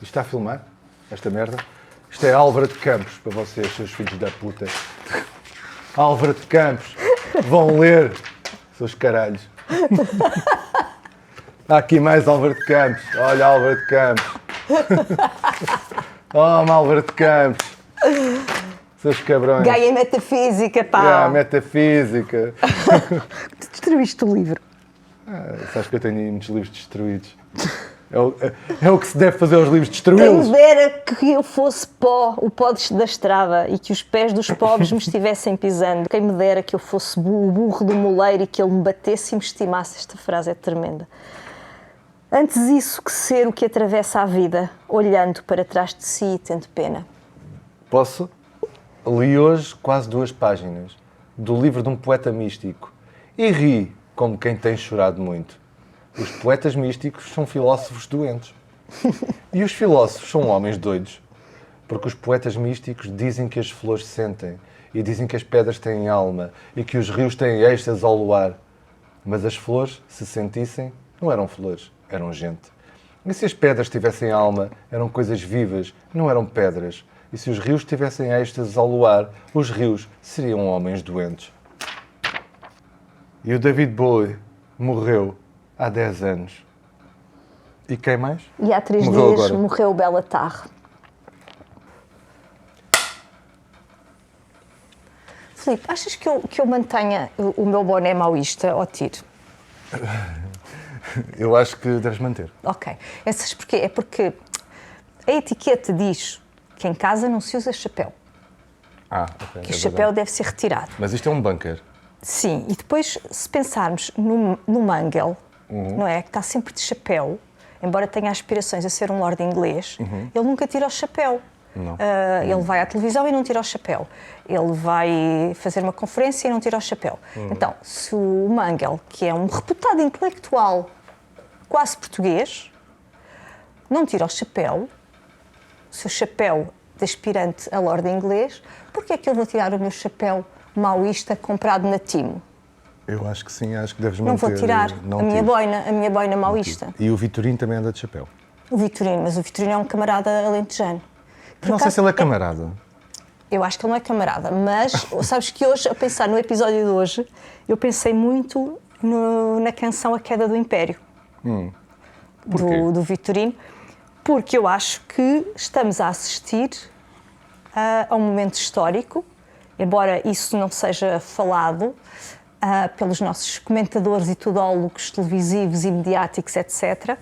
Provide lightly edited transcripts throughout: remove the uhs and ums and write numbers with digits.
Isto está a filmar? Esta merda? Isto é Álvaro de Campos, para vocês, seus filhos da puta. Álvaro de Campos. Vão ler, seus caralhos. Há aqui mais Álvaro de Campos. Olha, Álvaro de Campos. Toma, Álvaro de Campos. Seus cabrões. Ganha metafísica, pá. Metafísica. Tu destruíste o livro. Sabes que eu tenho muitos livros destruídos. É o que se deve fazer aos livros, Quem destruí-los. me dera que eu fosse pó, o pó da estrada, e que os pés dos pobres me estivessem pisando. Quem me dera que eu fosse o burro do moleiro e que ele me batesse e me estimasse. Esta frase é tremenda. Antes isso que ser o que atravessa a vida, olhando para trás de si e tendo pena. Posso? Li hoje quase 2 páginas do livro de um poeta místico e ri como quem tem chorado muito. Os poetas místicos são filósofos doentes. E os filósofos são homens doidos. Porque os poetas místicos dizem que as flores sentem, e dizem que as pedras têm alma, e que os rios têm êxtase ao luar. Mas as flores, se sentissem, não eram flores, eram gente. E se as pedras tivessem alma, eram coisas vivas, não eram pedras. E se os rios tivessem êxtase ao luar, os rios seriam homens doentes. E o David Bowie morreu há 10 anos. E quem mais? E há 3 Morreu dias agora. morreu o Bela Tarre. Filipe, achas que eu mantenha o meu boné maoísta ou tiro? Eu acho que deves manter. Ok. Sabes porquê? É porque a etiqueta diz que em casa não se usa chapéu. Ok. Que o chapéu deve ser retirado. Mas isto é um bunker. Sim, e depois, se pensarmos no Mangel, não é? Que está sempre de chapéu, embora tenha aspirações a ser um lord inglês, ele nunca tira o chapéu. Não. Ele vai à televisão e não tira o chapéu. Ele vai fazer uma conferência e não tira o chapéu. Então, se o Mangel, que é um reputado intelectual quase português, não tira o chapéu, o seu chapéu de aspirante a lord inglês, porquê é que eu vou tirar o meu chapéu maoísta comprado na Timo? Eu acho que sim, acho que deves Não manter. vou tirar a minha boina maoísta. E o Vitorino também anda de chapéu. O Vitorino, mas o Vitorino é um camarada alentejano. Não sei se ele é camarada. Eu acho que ele não é camarada, mas sabes que hoje, a pensar no episódio de hoje, eu pensei muito na canção A Queda do Império, do Vitorino, porque eu acho que estamos a assistir a um momento histórico, embora isso não seja falado pelos nossos comentadores e tudólogos televisivos e mediáticos, etc.,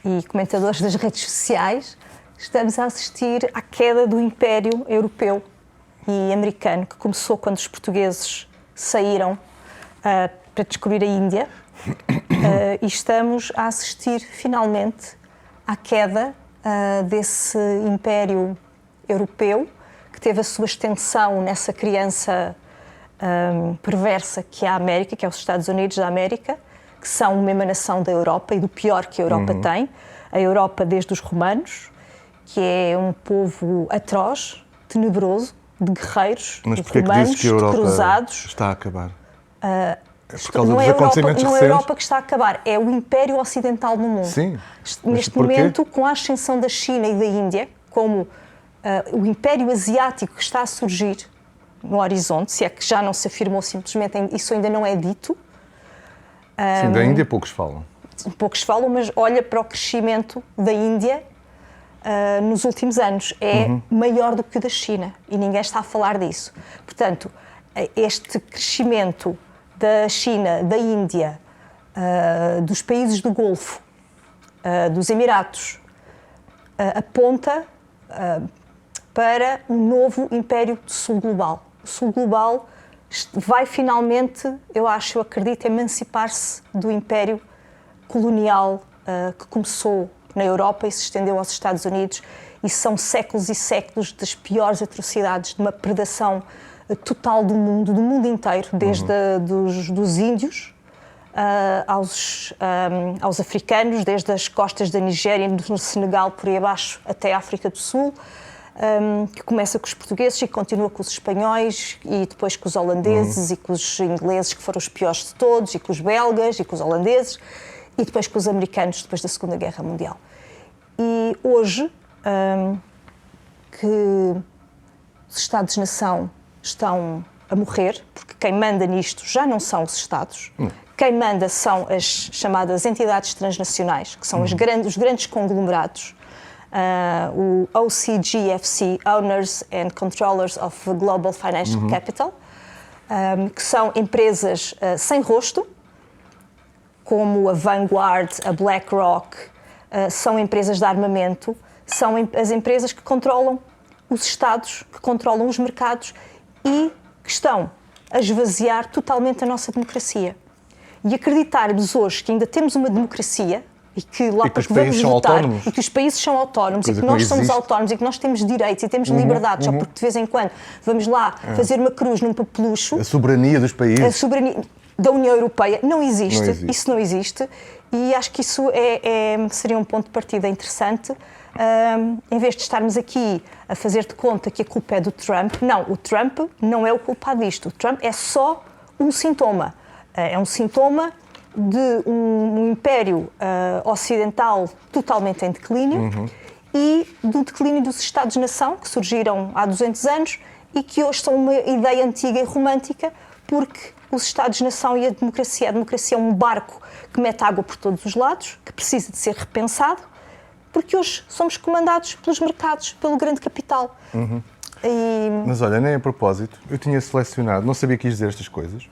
e comentadores das redes sociais, estamos a assistir à queda do Império Europeu e americano, que começou quando os portugueses saíram para descobrir a Índia, e estamos a assistir finalmente à queda desse Império Europeu, que teve a sua extensão nessa criança perversa que é a América, que é os Estados Unidos da América, que são uma emanação da Europa e do pior que a Europa tem. A Europa desde os romanos, que é um povo atroz, tenebroso, de guerreiros, Mas de porquê que romanos, dizes que a Europa de cruzados. está a acabar? É por causa Não dos é, acontecimentos não é a recentes? Europa que está a acabar, é o Império Ocidental no mundo. Sim. Neste porquê? momento, com a ascensão da China e da Índia, como o Império Asiático que está a surgir no horizonte, se é que já não se afirmou simplesmente, isso ainda não é dito. Sim, da Índia poucos falam. Poucos falam, mas olha para o crescimento da Índia nos últimos anos. É maior do que o da China e ninguém está a falar disso. Portanto, este crescimento da China, da Índia, dos países do Golfo, dos Emiratos, aponta para um novo Império do Sul Global. O Sul Global vai finalmente, eu acredito, emancipar-se do Império colonial que começou na Europa e se estendeu aos Estados Unidos, e são séculos e séculos das piores atrocidades, de uma predação total do mundo inteiro, desde dos índios aos africanos, desde as costas da Nigéria, no Senegal, por aí abaixo, até a África do Sul, que começa com os portugueses e continua com os espanhóis e depois com os holandeses e com os ingleses, que foram os piores de todos, e com os belgas e com os holandeses, e depois com os americanos, depois da Segunda Guerra Mundial. E hoje que os Estados-nação estão a morrer, porque quem manda nisto já não são os Estados. Quem manda são as chamadas entidades transnacionais, que são os grandes conglomerados. O OCGFC, Owners and Controllers of Global Financial Capital, que são empresas sem rosto, como a Vanguard, a BlackRock, são empresas de armamento, são as empresas que controlam os Estados, que controlam os mercados e que estão a esvaziar totalmente a nossa democracia. E acreditarmos hoje que ainda temos uma democracia e que lá para que vamos votar e que os países são autónomos e que nós somos autónomos e que nós temos direitos e temos liberdades, só porque de vez em quando vamos lá fazer uma cruz num papelucho. A soberania dos países. A soberania da União Europeia não existe. Isso não existe e acho que isso seria um ponto de partida interessante. Em vez de estarmos aqui a fazer de conta que a culpa é do Trump, não, o Trump não é o culpado disto. O Trump é só um sintoma. É um sintoma de um império ocidental totalmente em declínio e do declínio dos Estados-nação, que surgiram há 200 anos e que hoje são uma ideia antiga e romântica, porque os Estados-nação e a democracia é um barco que mete água por todos os lados, que precisa de ser repensado, porque hoje somos comandados pelos mercados, pelo grande capital. Mas olha, nem a propósito, eu tinha selecionado, não sabia que ias dizer estas coisas,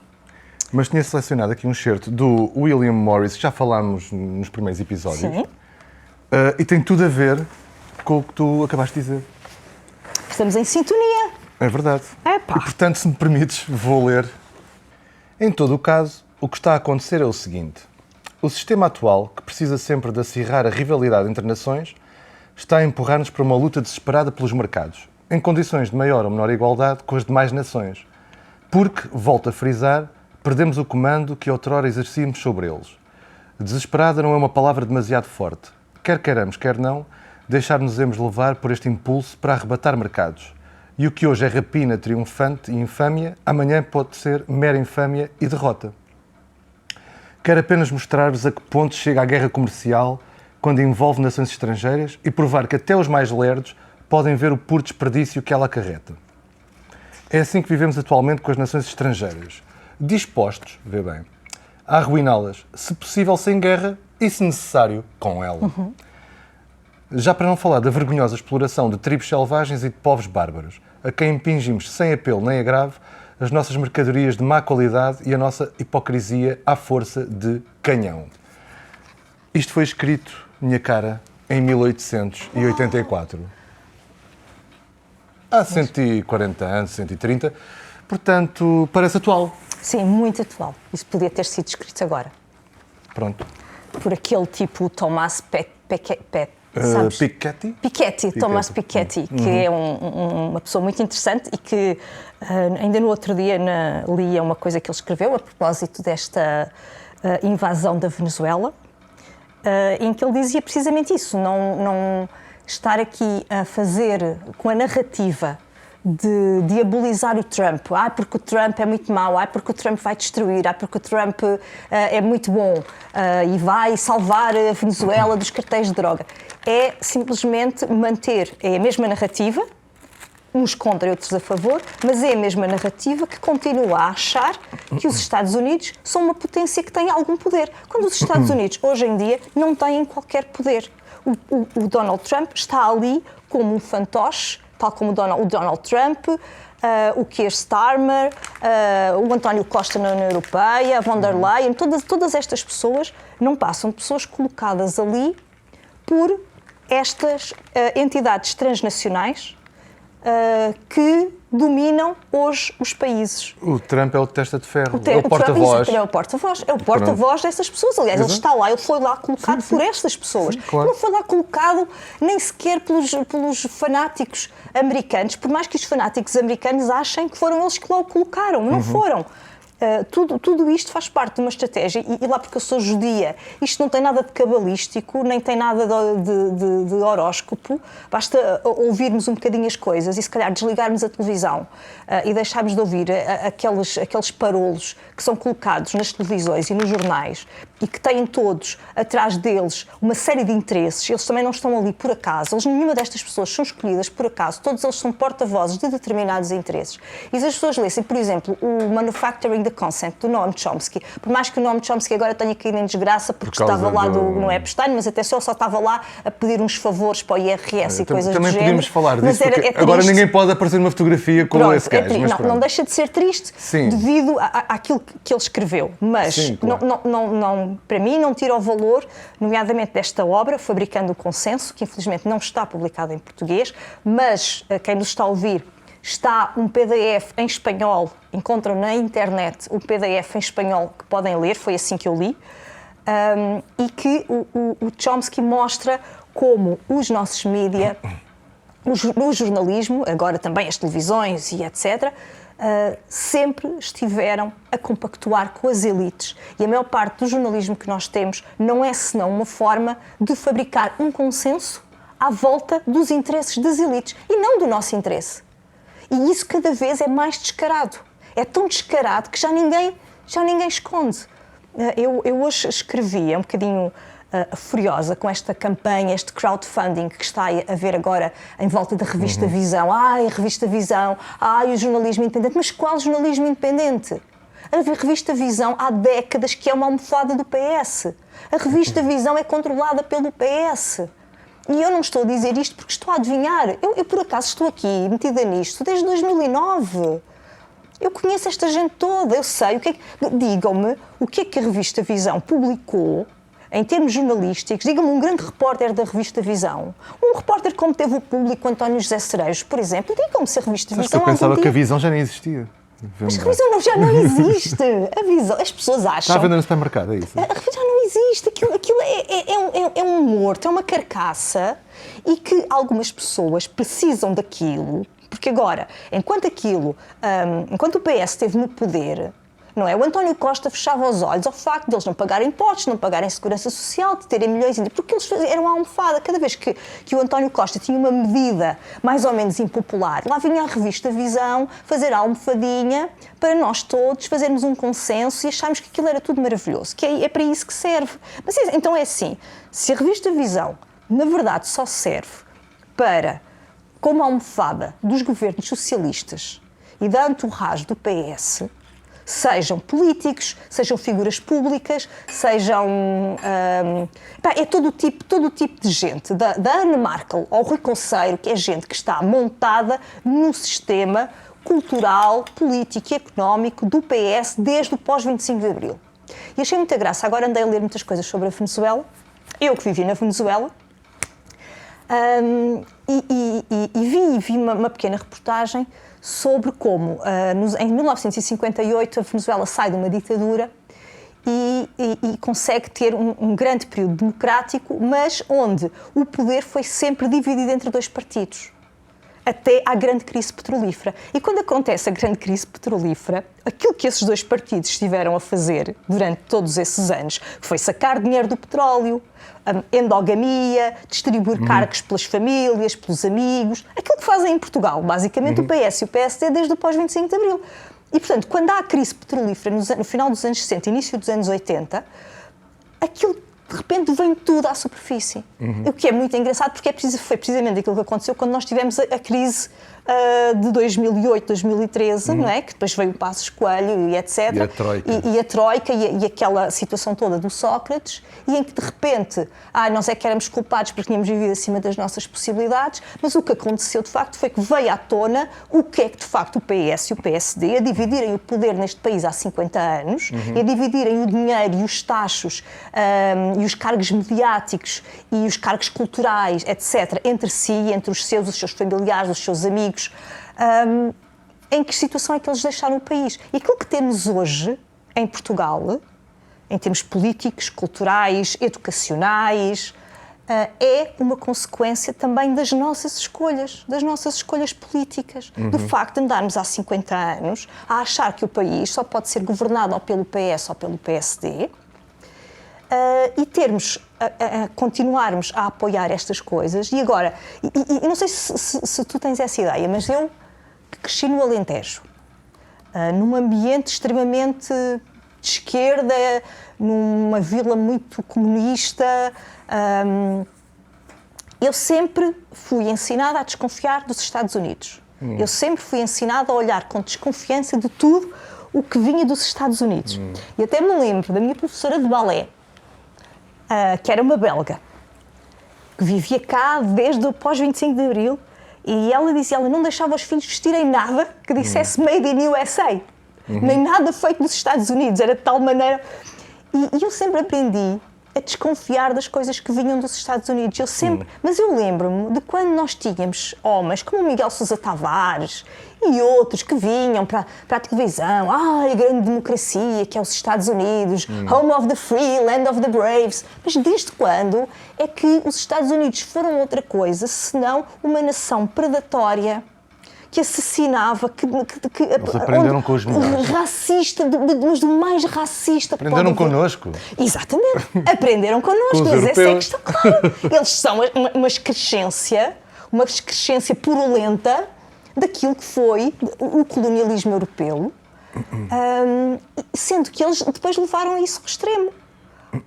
mas tinha selecionado aqui um excerto do William Morris, que já falámos nos primeiros episódios. Sim. E tem tudo a ver com o que tu acabaste de dizer. Estamos em sintonia. É verdade. Epá. E, portanto, se me permites, vou ler. Em todo o caso, o que está a acontecer é o seguinte. O sistema atual, que precisa sempre de acirrar a rivalidade entre nações, está a empurrar-nos para uma luta desesperada pelos mercados, em condições de maior ou menor igualdade com as demais nações. Porque, volto a frisar, perdemos o comando que outrora exercíamos sobre eles. Desesperada não é uma palavra demasiado forte. Quer queiramos, quer não, deixar-nos-emos levar por este impulso para arrebatar mercados. E o que hoje é rapina, triunfante e infâmia, amanhã pode ser mera infâmia e derrota. Quero apenas mostrar-vos a que ponto chega a guerra comercial quando envolve nações estrangeiras e provar que até os mais lerdos podem ver o puro desperdício que ela acarreta. É assim que vivemos atualmente com as nações estrangeiras, dispostos, vê bem, a arruiná-las, se possível sem guerra e, se necessário, com ela. Já para não falar da vergonhosa exploração de tribos selvagens e de povos bárbaros, a quem impingimos sem apelo nem agravo as nossas mercadorias de má qualidade e a nossa hipocrisia à força de canhão. Isto foi escrito, minha cara, em 1884. Há 140 anos, 130, portanto, parece atual. Sim, muito atual. Isso podia ter sido escrito agora. Pronto. Por aquele tipo Thomas Piketty, Thomas Piketty, que é uma pessoa muito interessante e que ainda no outro dia lia uma coisa que ele escreveu a propósito desta invasão da Venezuela, em que ele dizia precisamente isso, não estar aqui a fazer com a narrativa de diabolizar o Trump, porque o Trump é muito mau, porque o Trump vai destruir, porque o Trump é muito bom e vai salvar a Venezuela dos cartéis de droga. É simplesmente manter, é a mesma narrativa, uns contra e outros a favor, mas é a mesma narrativa que continua a achar que os Estados Unidos são uma potência que tem algum poder, quando os Estados Unidos, hoje em dia, não têm qualquer poder. O Donald Trump está ali como um fantoche, tal como o Donald Trump, o Keir Starmer, o António Costa na União Europeia, a von der Leyen, todas estas pessoas não passam de pessoas colocadas ali por estas entidades transnacionais que dominam hoje os países. O Trump é o testa de ferro, é o porta-voz. É o porta-voz dessas pessoas. Aliás, ele está lá, ele foi lá colocado por estas pessoas. Sim, claro. Não foi lá colocado nem sequer pelos fanáticos americanos, por mais que os fanáticos americanos achem que foram eles que lá o colocaram. Não foram. Tudo isto faz parte de uma estratégia, e lá porque eu sou judia, isto não tem nada de cabalístico, nem tem nada de horóscopo, basta ouvirmos um bocadinho as coisas e se calhar desligarmos a televisão e deixarmos de ouvir aqueles parolos que são colocados nas televisões e nos jornais e que têm todos atrás deles uma série de interesses, eles também não estão ali por acaso, nenhuma destas pessoas são escolhidas por acaso, todos eles são porta-vozes de determinados interesses. E se as pessoas lessem, por exemplo, o Manufacturing the Consent, do Noam Chomsky, por mais que o Noam Chomsky agora tenha caído em desgraça porque estava lá no Epstein, mas até só estava lá a pedir uns favores para o IRS e coisas do género. Também podíamos falar disso, agora ninguém pode aparecer numa fotografia com esse gajo. Não deixa de ser triste devido àquilo que ele escreveu, mas para mim não tira o valor, nomeadamente desta obra, Fabricando o Consenso, que infelizmente não está publicada em português, mas quem nos está a ouvir, está um PDF em espanhol, encontram na internet um PDF em espanhol que podem ler, foi assim que eu li, e que o Chomsky mostra como os nossos mídia, o jornalismo, agora também as televisões e etc., sempre estiveram a compactuar com as elites. E a maior parte do jornalismo que nós temos não é senão uma forma de fabricar um consenso à volta dos interesses das elites e não do nosso interesse. E isso cada vez é mais descarado. É tão descarado que já ninguém esconde. Eu hoje escrevi, um bocadinho furiosa com esta campanha, este crowdfunding que está a haver agora em volta da revista Visão. Ai, a revista Visão, ai, o jornalismo independente. Mas qual jornalismo independente? A revista Visão há décadas que é uma almofada do PS. A revista Visão é controlada pelo PS. E eu não estou a dizer isto porque estou a adivinhar. Eu por acaso estou aqui metida nisto desde 2009. Eu conheço esta gente toda, eu sei. Digam-me o que é que a revista Visão publicou em termos jornalísticos. Digam-me um grande repórter da revista Visão. Um repórter como teve o Público, António José Cerejo, por exemplo. Digam-me se a revista Visão... Eu pensava que a Visão já nem existia. Mas a Visão já não existe. A Visão, as pessoas acham... Está a vender no supermercado, é isso? A revista já não existe. Aquilo é um morto, é uma carcaça e que algumas pessoas precisam daquilo. Porque agora, enquanto o PS esteve no poder... Não é? O António Costa fechava os olhos ao facto de eles não pagarem impostos, não pagarem segurança social, de terem milhões, porque eles eram uma almofada. Cada vez que o António Costa tinha uma medida mais ou menos impopular, lá vinha a revista Visão fazer a almofadinha para nós todos fazermos um consenso e acharmos que aquilo era tudo maravilhoso, que é para isso que serve. Mas então é assim, se a revista Visão, na verdade, só serve para, como almofada dos governos socialistas e da entourage do PS... sejam políticos, sejam figuras públicas, sejam... é todo o tipo de gente, da Ana Markel ao Rui Conceiro, que é gente que está montada no sistema cultural, político e económico do PS desde o pós-25 de Abril. E achei muita graça, agora andei a ler muitas coisas sobre a Venezuela, eu que vivi na Venezuela, e vi uma pequena reportagem sobre como, em 1958, a Venezuela sai de uma ditadura e consegue ter um grande período democrático, mas onde o poder foi sempre dividido entre dois partidos, até à grande crise petrolífera. E quando acontece a grande crise petrolífera, aquilo que esses dois partidos estiveram a fazer durante todos esses anos foi sacar dinheiro do petróleo, endogamia, distribuir cargos pelas famílias, pelos amigos, aquilo que fazem em Portugal, basicamente o PS e o PSD desde o pós-25 de Abril. E, portanto, quando há a crise petrolífera no final dos anos 60 início dos anos 80, aquilo de repente vem tudo à superfície. O que é muito engraçado porque foi precisamente aquilo que aconteceu quando nós tivemos a crise de 2008, 2013, não é? Que depois veio o Passos Coelho e etc. E a Troika. E a Troika e aquela situação toda do Sócrates, e em que de repente, nós é que éramos culpados porque tínhamos vivido acima das nossas possibilidades, mas o que aconteceu de facto foi que veio à tona o que é que de facto o PS e o PSD, a dividirem o poder neste país há 50 anos, e a dividirem o dinheiro e os tachos e os cargos mediáticos e os cargos culturais, etc., entre si, entre os seus familiares, os seus amigos, em que situação é que eles deixaram o país. E aquilo que temos hoje em Portugal, em termos políticos, culturais, educacionais, é uma consequência também das nossas escolhas políticas. Do facto de andarmos há 50 anos a achar que o país só pode ser governado ou pelo PS ou pelo PSD, e continuarmos a apoiar estas coisas. E agora, e não sei se tu tens essa ideia, mas eu que cresci no Alentejo, num ambiente extremamente de esquerda, numa vila muito comunista. Eu sempre fui ensinada a desconfiar dos Estados Unidos. Eu sempre fui ensinada a olhar com desconfiança de tudo o que vinha dos Estados Unidos. E até me lembro da minha professora de balé, que era uma belga, que vivia cá desde o pós-25 de Abril, e ela dizia, ela não deixava os filhos vestirem nada que dissesse Made in USA, nem nada feito nos Estados Unidos, era de tal maneira... E eu sempre aprendi a desconfiar das coisas que vinham dos Estados Unidos. Mas eu lembro-me de quando nós tínhamos homens como o Miguel Sousa Tavares e outros que vinham para a televisão, a grande democracia que é os Estados Unidos, home of the free, land of the braves. Mas desde quando é que os Estados Unidos foram outra coisa senão uma nação predatória, que assassinava, Eles aprenderam com os melhores. Racista, mas do mais racista. Aprenderam connosco. Exatamente, aprenderam connosco, Com os mas essa é a europeus. questão, claro. Eles são uma excrescência purulenta daquilo que foi o colonialismo europeu, sendo que eles depois levaram isso ao extremo.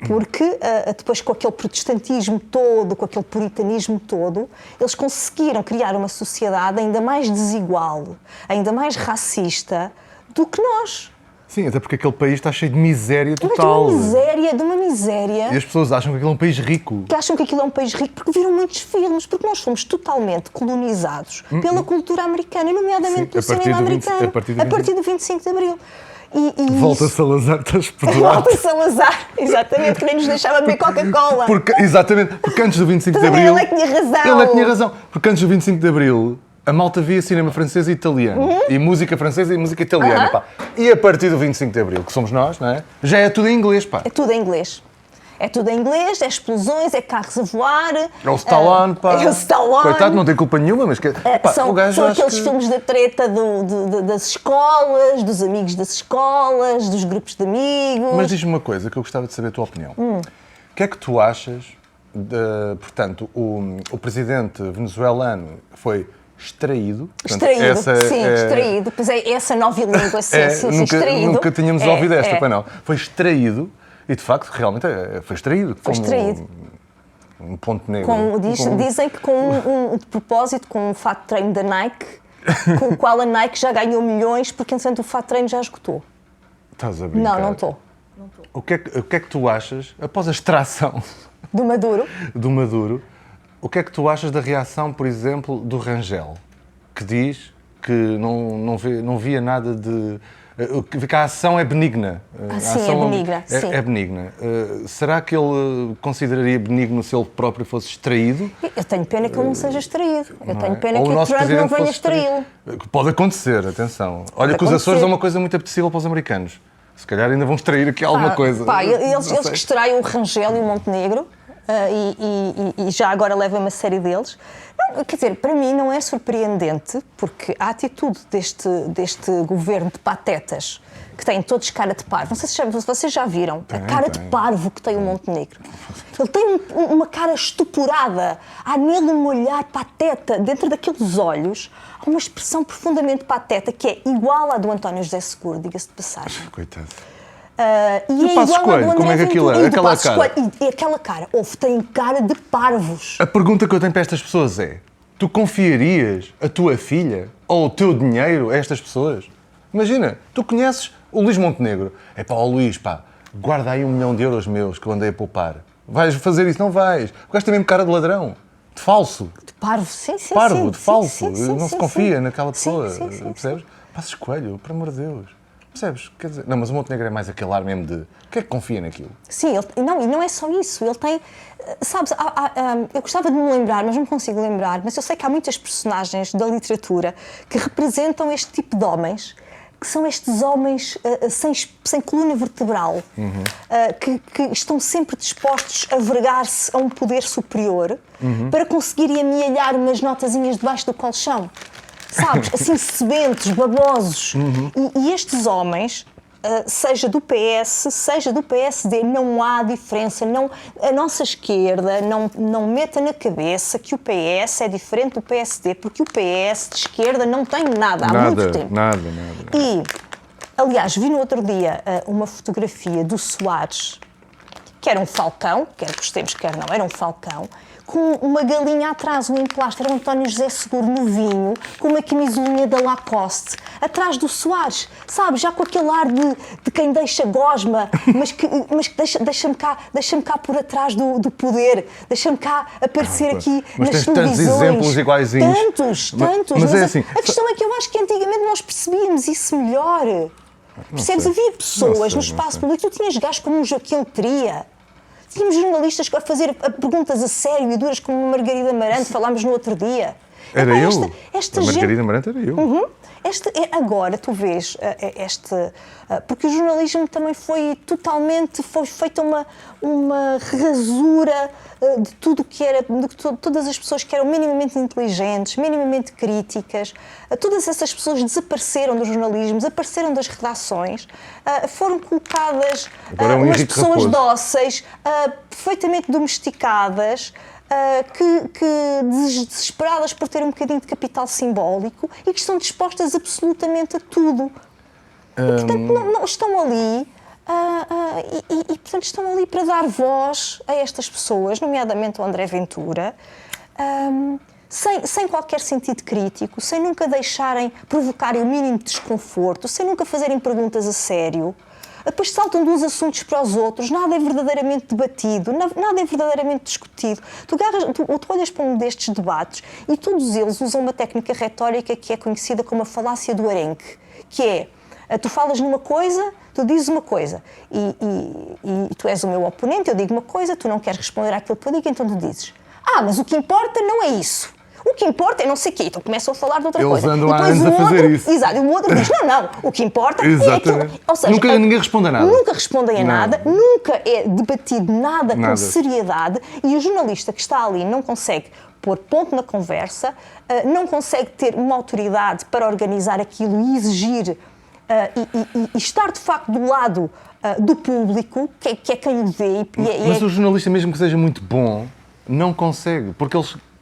Porque depois, com aquele protestantismo todo, com aquele puritanismo todo, eles conseguiram criar uma sociedade ainda mais desigual, ainda mais racista do que nós. Sim, até porque aquele país está cheio de miséria total. De uma miséria. E as pessoas acham que aquilo é um país rico. Que acham que aquilo é um país rico porque viram muitos filmes, porque nós fomos totalmente colonizados pela cultura americana, nomeadamente pelo cinema americano, a partir do 25 de Abril. Volta isso... Salazar, estás perdoado. Volta Salazar, exatamente, que nem nos deixava beber Coca-Cola. Exatamente, porque antes do 25 de Abril... Ele é que tinha razão. Ele é que tinha razão, porque antes do 25 de Abril a malta via cinema francês e italiano, e música francesa e música italiana, pá. E a partir do 25 de Abril, que somos nós, não é? Já é tudo em inglês, pá. É tudo em inglês. É tudo em inglês, é explosões, é carros a voar. É o Stallone, pá. É o Stallone. Coitado, não tem culpa nenhuma, mas... Pá, são o gajo são acho aqueles que... filmes da treta das escolas, dos amigos das escolas, dos grupos de amigos. Mas diz-me uma coisa, que eu gostava de saber a tua opinião. O que é que tu achas, portanto, o presidente venezuelano foi extraído? Portanto, extraído. Pois é, essa nova língua, extraído. Nunca tínhamos ouvido esta, pois não. Foi extraído, e de facto, realmente, foi extraído. Foi extraído. Um ponto negro. Dizem que com de propósito, com um fato de treino da Nike, com o qual a Nike já ganhou milhões, porque, entretanto, o fato de treino já esgotou. Estás a brincar? Não estou. O que é que tu achas, após a extração do Maduro, o que é que tu achas da reação, por exemplo, do Rangel, que diz que não via nada de... que a ação é benigna. Sim, é benigna. É benigna. Será que ele consideraria benigno se ele próprio fosse extraído? Eu tenho pena que ele não seja extraído. Eu tenho pena que o Trump não venha extraí-lo. Pode acontecer, atenção. Olha que os Açores é uma coisa muito apetecível para os americanos. Se calhar ainda vão extrair aqui alguma coisa. Eles que extraem o Rangel e o Montenegro, e já agora levam uma série deles. Não, quer dizer, para mim não é surpreendente, porque a atitude deste governo de patetas, que têm todos cara de parvo, não sei se vocês já viram a cara de parvo que tem o Montenegro. Ele tem uma cara estuporada, há nele um olhar pateta, dentro daqueles olhos há uma expressão profundamente pateta que é igual à do António José Seguro, diga-se de passagem. Coitado. E é Passos igual Coelho, ao do André como é que aquilo é? Aquela cara. E aquela cara, tem cara de parvos. A pergunta que eu tenho para estas pessoas é: tu confiarias a tua filha ou o teu dinheiro a estas pessoas? Imagina, tu conheces o Luís Montenegro. É pá, Luís, pá, guarda aí 1 milhão de euros meus que eu andei a poupar. Vais fazer isso? Não vais. O gajo tem mesmo cara de ladrão, de falso. De parvo, sim. Parvo, de falso. Não se confia naquela pessoa. Sim. Percebes? Passos Coelho, por amor de Deus. Percebes? Quer dizer, não, mas o Montenegro é mais aquele ar mesmo de... Quem é que confia naquilo? Sim, e não é só isso. Ele tem... Sabes, eu gostava de me lembrar, mas não consigo lembrar, mas eu sei que há muitas personagens da literatura que representam este tipo de homens, que são estes homens sem coluna vertebral, que estão sempre dispostos a vergar-se a um poder superior para conseguirem amealhar umas notazinhas debaixo do colchão. Sabes? Assim, sebentos, babosos. E estes homens, seja do PS, seja do PSD, não há diferença. A nossa esquerda não meta na cabeça que o PS é diferente do PSD, porque o PS de esquerda não tem nada há muito tempo. Nada. E Aliás, vi no outro dia uma fotografia do Soares, que era um falcão, quer gostemos, quer não, era um falcão, com uma galinha atrás, um emplastro, era o António José Seguro novinho, com uma camisolinha da Lacoste, atrás do Soares, sabe, já com aquele ar de quem deixa gosma, mas que deixa-me cá por atrás do poder, deixa-me cá aparecer aqui mas nas tens tantos televisões. exemplos iguaizinhos. Tantos. Mas é assim, a questão é que eu acho que antigamente nós percebíamos isso melhor. Percebes? Havia pessoas no espaço público, tu tinhas gajos como o Joaquim Letria. Tínhamos jornalistas a fazer perguntas a sério e duras como a Margarida Amarante, falámos no outro dia. Era eu. Esta A gente... Margarida Amarante era eu. Agora, tu vês, porque o jornalismo também foi feita uma rasura de tudo que era, todas as pessoas que eram minimamente inteligentes, minimamente críticas, todas essas pessoas desapareceram do jornalismo, desapareceram das redações, foram colocadas umas pessoas dóceis, perfeitamente domesticadas, desesperadas por ter um bocadinho de capital simbólico e que estão dispostas absolutamente a tudo. E, portanto, não estão ali portanto, estão ali para dar voz a estas pessoas, nomeadamente o André Ventura, sem qualquer sentido crítico, sem nunca deixarem provocarem o mínimo de desconforto, sem nunca fazerem perguntas a sério. Depois saltam de uns assuntos para os outros, nada é verdadeiramente debatido, nada é verdadeiramente discutido. Tu olhas para um destes debates e todos eles usam uma técnica retórica que é conhecida como a falácia do arenque, que é, tu falas numa coisa, tu dizes uma coisa, e tu és o meu oponente, eu digo uma coisa, tu não queres responder àquilo que eu digo, então tu dizes, mas o que importa não é isso. O que importa é não sei o quê. Então começam a falar de outra coisa. Eles andam há anos a fazer isso. Exato. E o outro diz, não, o que importa é aquilo. Ou seja, ninguém responde a nada. Nunca respondem a nada, nunca é debatido nada com seriedade e o jornalista que está ali não consegue pôr ponto na conversa, não consegue ter uma autoridade para organizar aquilo e exigir e estar de facto do lado do público, que é quem o vê. Mas o jornalista, mesmo que seja muito bom, não consegue, porque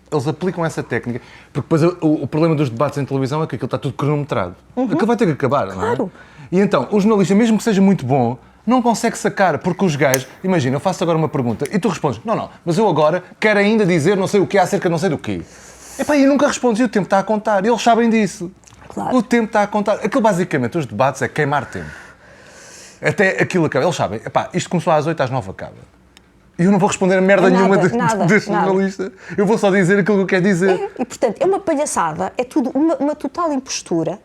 eles aplicam essa técnica, porque depois o problema dos debates em televisão é que aquilo está tudo cronometrado. Aquilo vai ter que acabar, claro. Não é? E então, o jornalista, mesmo que seja muito bom, não consegue sacar, porque os gajos... Imagina, eu faço agora uma pergunta e tu respondes, não, mas eu agora quero ainda dizer não sei o que acerca de não sei do quê. E nunca respondes e o tempo está a contar. E eles sabem disso. Claro. O tempo está a contar. Aquilo, basicamente, os debates é queimar tempo. Até aquilo acaba. Eles sabem, isto começou às 8, às 9 acaba. E eu não vou responder a merda nenhuma deste jornalista. Eu vou só dizer aquilo que eu quero dizer. E, portanto, é uma palhaçada, é tudo uma total impostura.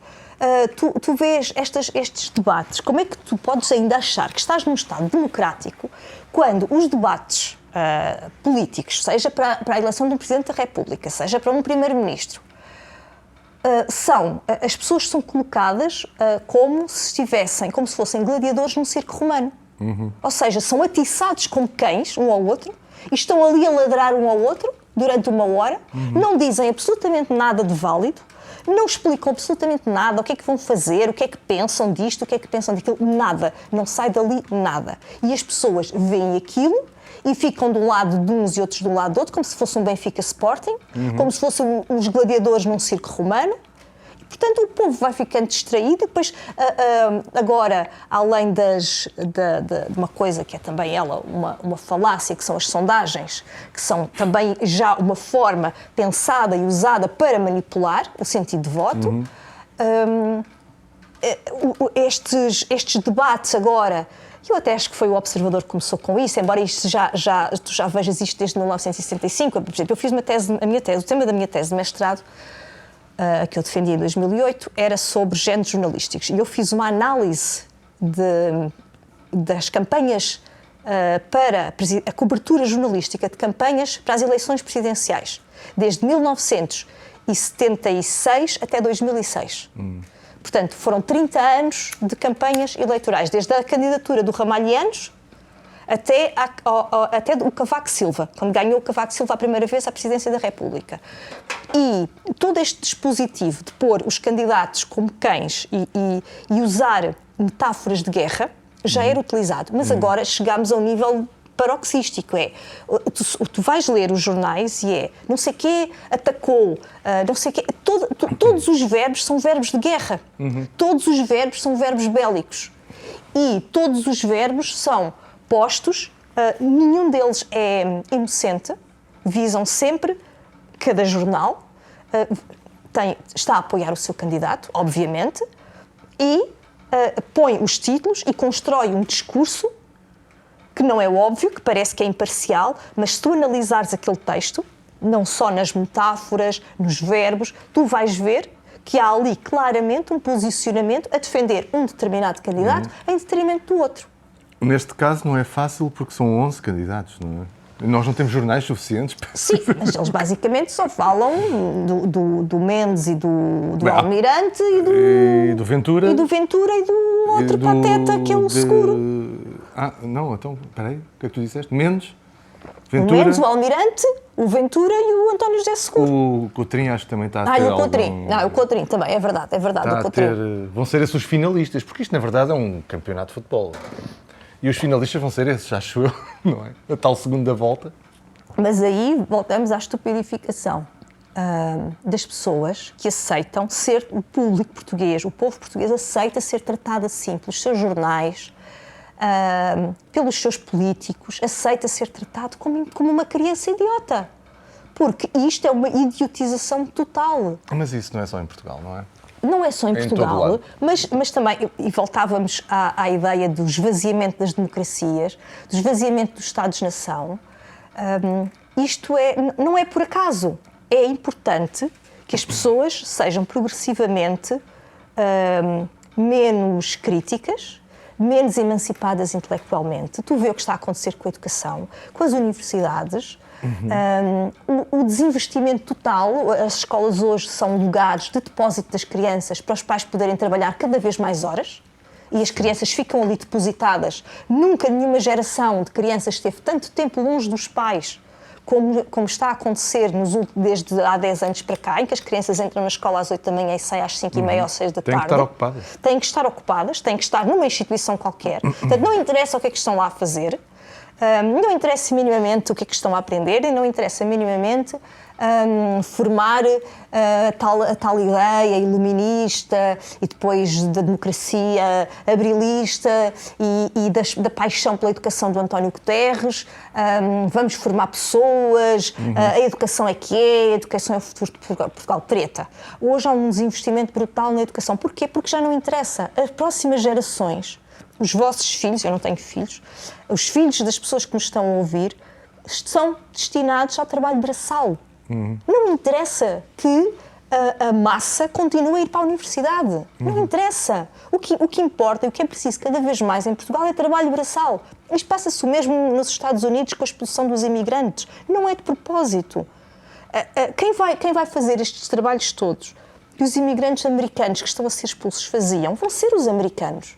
Tu vês estes debates, como é que tu podes ainda achar que estás num Estado democrático quando os debates políticos, seja para a eleição de um Presidente da República, seja para um Primeiro-Ministro, as pessoas são colocadas como se fossem gladiadores num circo romano. Ou seja, são atiçados como cães, um ao outro, e estão ali a ladrar um ao outro durante uma hora, não dizem absolutamente nada de válido, não explicam absolutamente nada, o que é que vão fazer, o que é que pensam disto, o que é que pensam daquilo, nada, não sai dali nada. E as pessoas veem aquilo e ficam do lado de uns e outros do lado do outro, como se fosse um Benfica Sporting, como se fossem os gladiadores num circo romano. Portanto, o povo vai ficando distraído e depois, agora, além de uma coisa que é também uma falácia, que são as sondagens, que são também já uma forma pensada e usada para manipular o sentido de voto, estes debates agora, eu até acho que foi o Observador que começou com isso, embora isto tu já vejas isto desde 1965, por exemplo, eu fiz o tema da minha tese de mestrado, que eu defendi em 2008, era sobre géneros jornalísticos. E eu fiz uma análise das campanhas para a cobertura jornalística de campanhas para as eleições presidenciais, desde 1976 até 2006. Portanto, foram 30 anos de campanhas eleitorais, desde a candidatura do Ramalhianos até o Cavaco Silva, quando ganhou o Cavaco Silva a primeira vez à presidência da República. E todo este dispositivo de pôr os candidatos como cães e usar metáforas de guerra já era utilizado, mas agora chegámos a um nível paroxístico. Tu vais ler os jornais e não sei quê atacou, não sei quê. Todos os verbos são verbos de guerra. Todos os verbos são verbos bélicos. E todos os verbos são postos, nenhum deles é inocente, visam sempre, cada jornal está a apoiar o seu candidato, obviamente, e põe os títulos e constrói um discurso que não é óbvio, que parece que é imparcial, mas se tu analisares aquele texto, não só nas metáforas, nos verbos, tu vais ver que há ali claramente um posicionamento a defender um determinado candidato em detrimento do outro. Neste caso não é fácil porque são 11 candidatos, não é? Nós não temos jornais suficientes para... Sim, mas eles basicamente só falam do Mendes e do Almirante e do Ventura. E do Ventura e do outro pateta, que é o seguro. Não, então, espera aí, o que é que tu disseste? Mendes, Ventura. O Mendes, o Almirante, o Ventura e o António José Seguro. O Coutrinho acho que também está a ter o Coutrinho. Não, o Coutrinho também, é verdade, está o Coutrinho. vão ser esses os finalistas, porque isto na verdade é um campeonato de futebol. E os finalistas vão ser esses, acho eu, não é? A tal segunda volta. Mas aí voltamos à estupidificação das pessoas que aceitam ser o público português, o povo português aceita ser tratado assim pelos seus jornais, pelos seus políticos, aceita ser tratado como uma criança idiota. Porque isto é uma idiotização total. Mas isso não é só em Portugal, não é? Não é só em Portugal, mas também, e voltávamos à ideia do esvaziamento das democracias, do esvaziamento dos Estados-nação. Isto não é por acaso. É importante que as pessoas sejam progressivamente menos críticas, menos emancipadas intelectualmente. Tu vê o que está a acontecer com a educação, com as universidades. O desinvestimento total. As escolas hoje são lugares de depósito das crianças para os pais poderem trabalhar cada vez mais horas e as crianças ficam ali depositadas. Nunca nenhuma geração de crianças esteve tanto tempo longe dos pais como está a acontecer desde há 10 anos para cá, em que as crianças entram na escola às 8 da manhã e saem às 5h30 ou 6 da tarde. Têm que estar ocupadas. Têm que estar ocupadas, têm que estar numa instituição qualquer. Portanto, não interessa o que é que estão lá a fazer. Não interessa minimamente o que é que estão a aprender e não interessa minimamente formar a tal ideia iluminista e depois da democracia abrilista e da paixão pela educação do António Guterres. Vamos formar pessoas, a educação é que é, a educação é o futuro de Portugal. Treta. Hoje há um desinvestimento brutal na educação. Porquê? Porque já não interessa. As próximas gerações, os vossos filhos, eu não tenho filhos, os filhos das pessoas que nos estão a ouvir são destinados ao trabalho braçal. Não interessa que a massa continue a ir para a universidade. Não interessa. O que importa e o que é preciso cada vez mais em Portugal é trabalho braçal. Isto passa-se o mesmo nos Estados Unidos com a expulsão dos imigrantes. Não é de propósito. Quem vai fazer estes trabalhos todos que os imigrantes americanos que estão a ser expulsos faziam vão ser os americanos.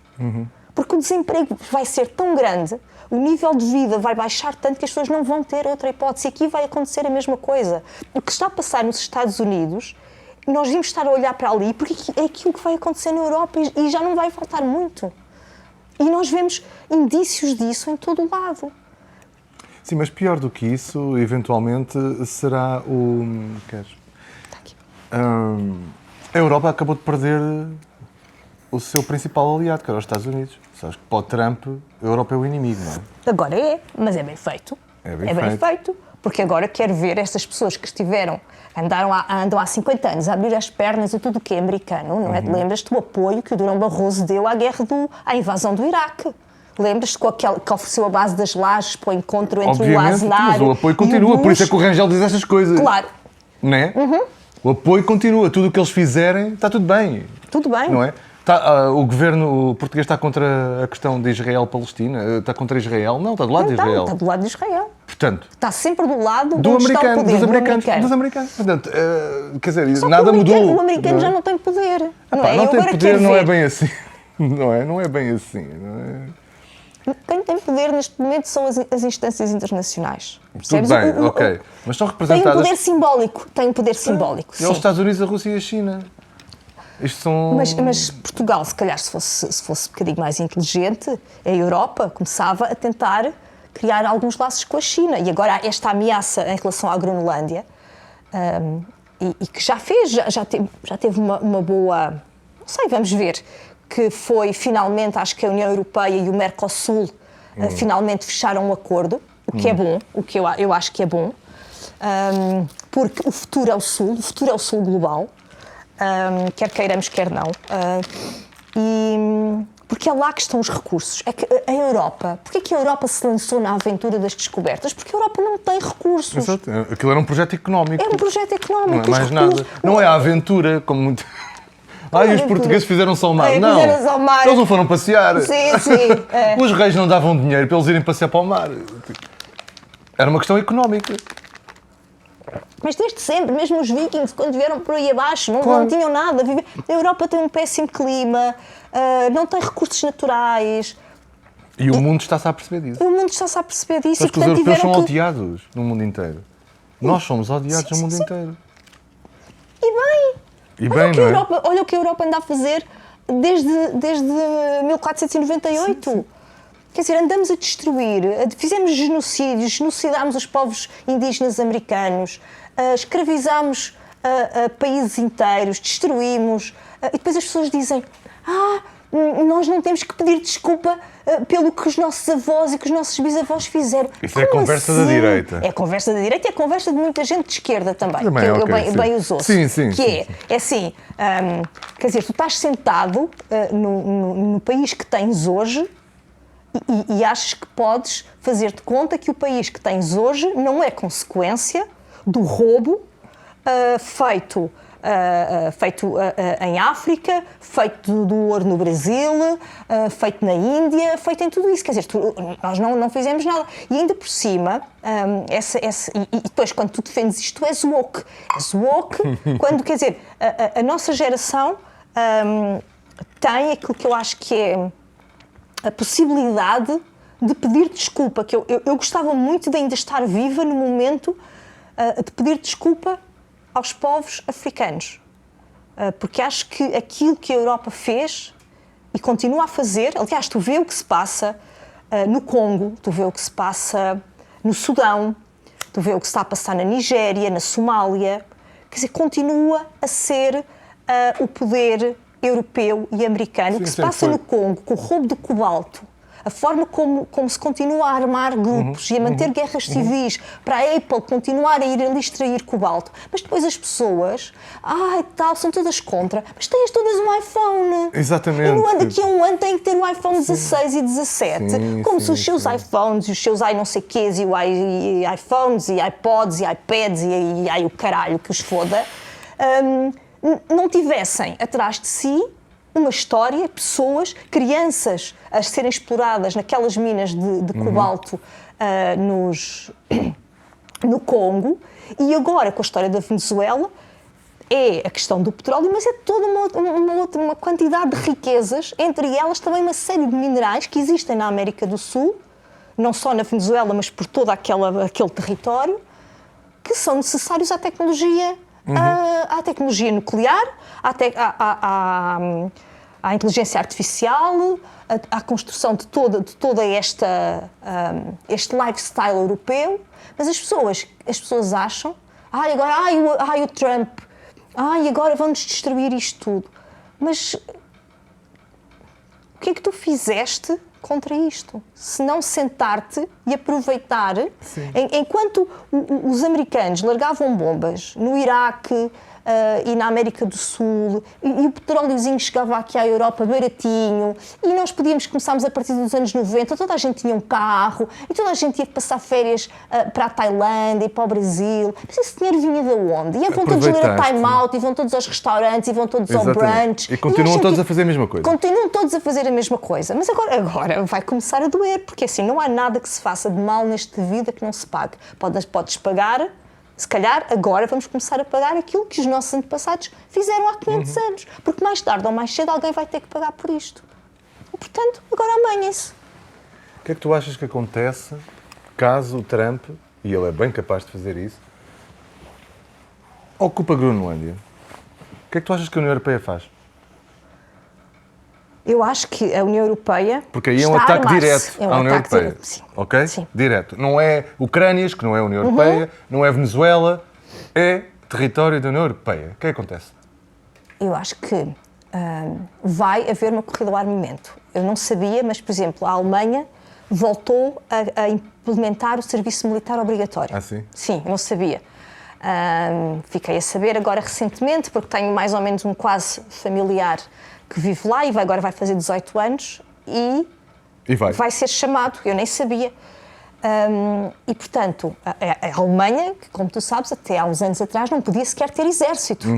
Porque o desemprego vai ser tão grande, o nível de vida vai baixar tanto que as pessoas não vão ter outra hipótese. E aqui vai acontecer a mesma coisa. O que está a passar nos Estados Unidos, nós vimos estar a olhar para ali, porque é aquilo que vai acontecer na Europa e já não vai faltar muito. E nós vemos indícios disso em todo o lado. Sim, mas pior do que isso, eventualmente, será o... a Europa acabou de perder o seu principal aliado, que era os Estados Unidos. Sabes que para o Trump, a Europa é o inimigo, não é? Agora mas é bem feito. É bem feito. Porque agora quero ver estas pessoas que andam há 50 anos a abrir as pernas a tudo o que é americano, não é? Lembras-te do apoio que o Durão Barroso deu à invasão do Iraque? Lembras-te que ofereceu a base das lajes para o encontro entre o Aznar mas o apoio continua, por isso é que o Rangel diz estas coisas. Claro. Não é? O apoio continua, tudo o que eles fizerem está tudo bem. Tudo bem. Não é? O governo português está contra a questão de Israel-Palestina? Está contra Israel? Não, está do lado de Israel. Está do lado de Israel. Portanto, está sempre do lado do americano, dos americanos. Portanto, quer dizer, só nada mudou. O americano já não tem poder. Não tem poder, não é bem assim. Não é bem assim. Quem tem poder neste momento são as instâncias internacionais. Tudo bem, ok. Mas são representadas... Tem um poder simbólico. E os Estados Unidos, a Rússia e a China. Isto são... Mas Portugal, se calhar, se fosse um bocadinho mais inteligente, a Europa começava a tentar criar alguns laços com a China. E agora esta ameaça em relação à Groenlândia, e que já teve uma boa... Não sei, vamos ver, que foi finalmente, acho que a União Europeia e o Mercosul finalmente fecharam um acordo, o que é bom, o que eu acho que é bom, porque o futuro é o Sul global, quer queiramos, quer não. Porque é lá que estão os recursos. É que a Europa, porque é que a Europa se lançou na aventura das descobertas? Porque a Europa não tem recursos. Exato. Aquilo era um projeto económico. É um projeto económico. Não é mais nada. Não é a aventura, como muito... E os portugueses fizeram só o mar. Não, fizeram o mar. Eles não foram passear. Sim. Os reis não davam dinheiro para eles irem passear para o mar. Era uma questão económica. Mas desde sempre, mesmo os vikings, quando vieram por aí abaixo, não tinham nada. A Europa tem um péssimo clima, não tem recursos naturais. E o mundo está-se a perceber disso. O mundo está-se a perceber disso. Mas que os europeus são odiados no mundo inteiro. Nós somos odiados no mundo inteiro. E bem, olha o que a Europa anda a fazer desde 1498. Sim. Quer dizer, andamos a destruir, fizemos genocídios, genocidámos os povos indígenas americanos, escravizámos países inteiros, destruímos, e depois as pessoas dizem: nós não temos que pedir desculpa pelo que os nossos avós e que os nossos bisavós fizeram. Isso é a conversa da direita. É a conversa da direita e a conversa de muita gente de esquerda também, que eu bem os ouço. Sim. É assim, quer dizer, tu estás sentado no país que tens hoje e achas que podes fazer-te conta que o país que tens hoje não é consequência do roubo feito em África, feito do ouro no Brasil, feito na Índia, feito em tudo isso. Quer dizer, nós não fizemos nada. E ainda por cima, e depois quando tu defendes isto, tu és woke. És woke quando, quer dizer, a nossa geração tem aquilo que eu acho que é a possibilidade de pedir desculpa, que eu gostava muito de ainda estar viva no momento de pedir desculpa aos povos africanos, porque acho que aquilo que a Europa fez e continua a fazer, aliás, tu vê o que se passa no Congo, tu vê o que se passa no Sudão, tu vê o que se está a passar na Nigéria, na Somália, quer dizer, continua a ser o poder europeu e americano. O que se passa no Congo, com o roubo do cobalto, a forma como se continua a armar grupos e a manter guerras civis para a Apple continuar a ir ali extrair cobalto. Mas depois as pessoas, são todas contra, mas tens todas um iPhone. Exatamente. E no ano daqui a um ano têm que ter o iPhone 16 e 17. Como se os seus iPhones e os seus não sei quês e iPhones e iPods e iPads e o caralho que os foda, não tivessem atrás de si uma história, pessoas, crianças a serem exploradas naquelas minas de cobalto no Congo, e agora com a história da Venezuela é a questão do petróleo, mas é toda uma quantidade de riquezas, entre elas também uma série de minerais que existem na América do Sul, não só na Venezuela, mas por todo aquele território, que são necessários à tecnologia, à tecnologia nuclear, à inteligência artificial, à construção de toda este lifestyle europeu. Mas as pessoas acham, agora o Trump, agora vão-nos destruir isto tudo. Mas o que é que tu fizeste contra isto? Se não sentar-te e aproveitar, enquanto os americanos largavam bombas no Iraque e na América do Sul, e o petróleozinho chegava aqui à Europa baratinho, e nós começámos a partir dos anos 90, toda a gente tinha um carro, e toda a gente ia passar férias para a Tailândia e para o Brasil, mas esse dinheiro vinha de onde? E vão todos ler a Time Out, e vão todos aos restaurantes, e vão todos ao brunch. E continuam todos a fazer a mesma coisa. Continuam todos a fazer a mesma coisa, mas agora vai começar a doer, porque assim, não há nada que se faça de mal nesta vida que não se pague. Podes pagar. Se calhar agora vamos começar a pagar aquilo que os nossos antepassados fizeram há 500 anos. Porque mais tarde ou mais cedo alguém vai ter que pagar por isto. E, portanto, agora amanhem-se. O que é que tu achas que acontece caso o Trump, e ele é bem capaz de fazer isso, ocupa a Groenlândia? O que é que tu achas que a União Europeia faz? Eu acho que a União Europeia Porque aí é um está a ataque armar-se. direto É um à União ataque Europeia. direto, sim. Ok? Sim. Direto. Não é Ucrânias, que não é a União Europeia, não é Venezuela, é território da União Europeia. O que é que acontece? Eu acho que vai haver uma corrida ao armamento. Eu não sabia, mas, por exemplo, a Alemanha voltou a implementar o serviço militar obrigatório. Ah, sim? Sim, eu não sabia. Fiquei a saber agora recentemente, porque tenho mais ou menos um quase familiar que vive lá e agora vai fazer 18 anos e vai ser chamado, eu nem sabia. E, portanto, a Alemanha, que, como tu sabes, até há uns anos atrás não podia sequer ter exército.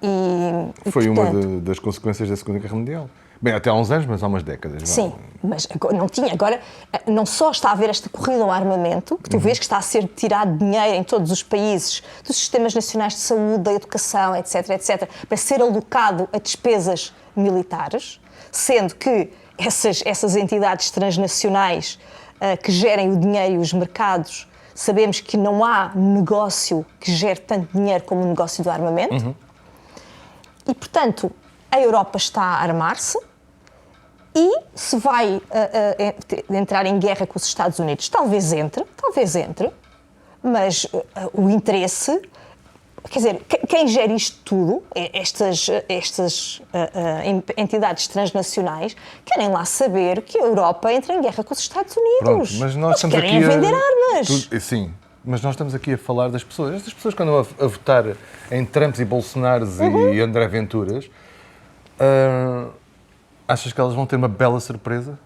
E, Foi portanto, uma das consequências da Segunda Guerra Mundial. Bem, até há uns anos, mas há umas décadas. Sim, mas agora, não tinha. Agora, não só está a haver esta corrida ao armamento, que tu vês que está a ser tirado dinheiro em todos os países, dos sistemas nacionais de saúde, da educação, etc., etc., para ser alocado a despesas militares, sendo que essas entidades transnacionais que gerem o dinheiro e os mercados, sabemos que não há negócio que gere tanto dinheiro como o negócio do armamento. E, portanto, a Europa está a armar-se e se vai entrar em guerra com os Estados Unidos, talvez entre, mas o interesse, quer dizer, quem gera isto tudo, estas entidades transnacionais, querem lá saber que a Europa entra em guerra com os Estados Unidos. Pronto, mas nós estamos querem aqui vender armas. Sim, mas nós estamos aqui a falar das pessoas. Estas pessoas que andam a votar em Trumps e Bolsonaros e André Venturas, achas que elas vão ter uma bela surpresa?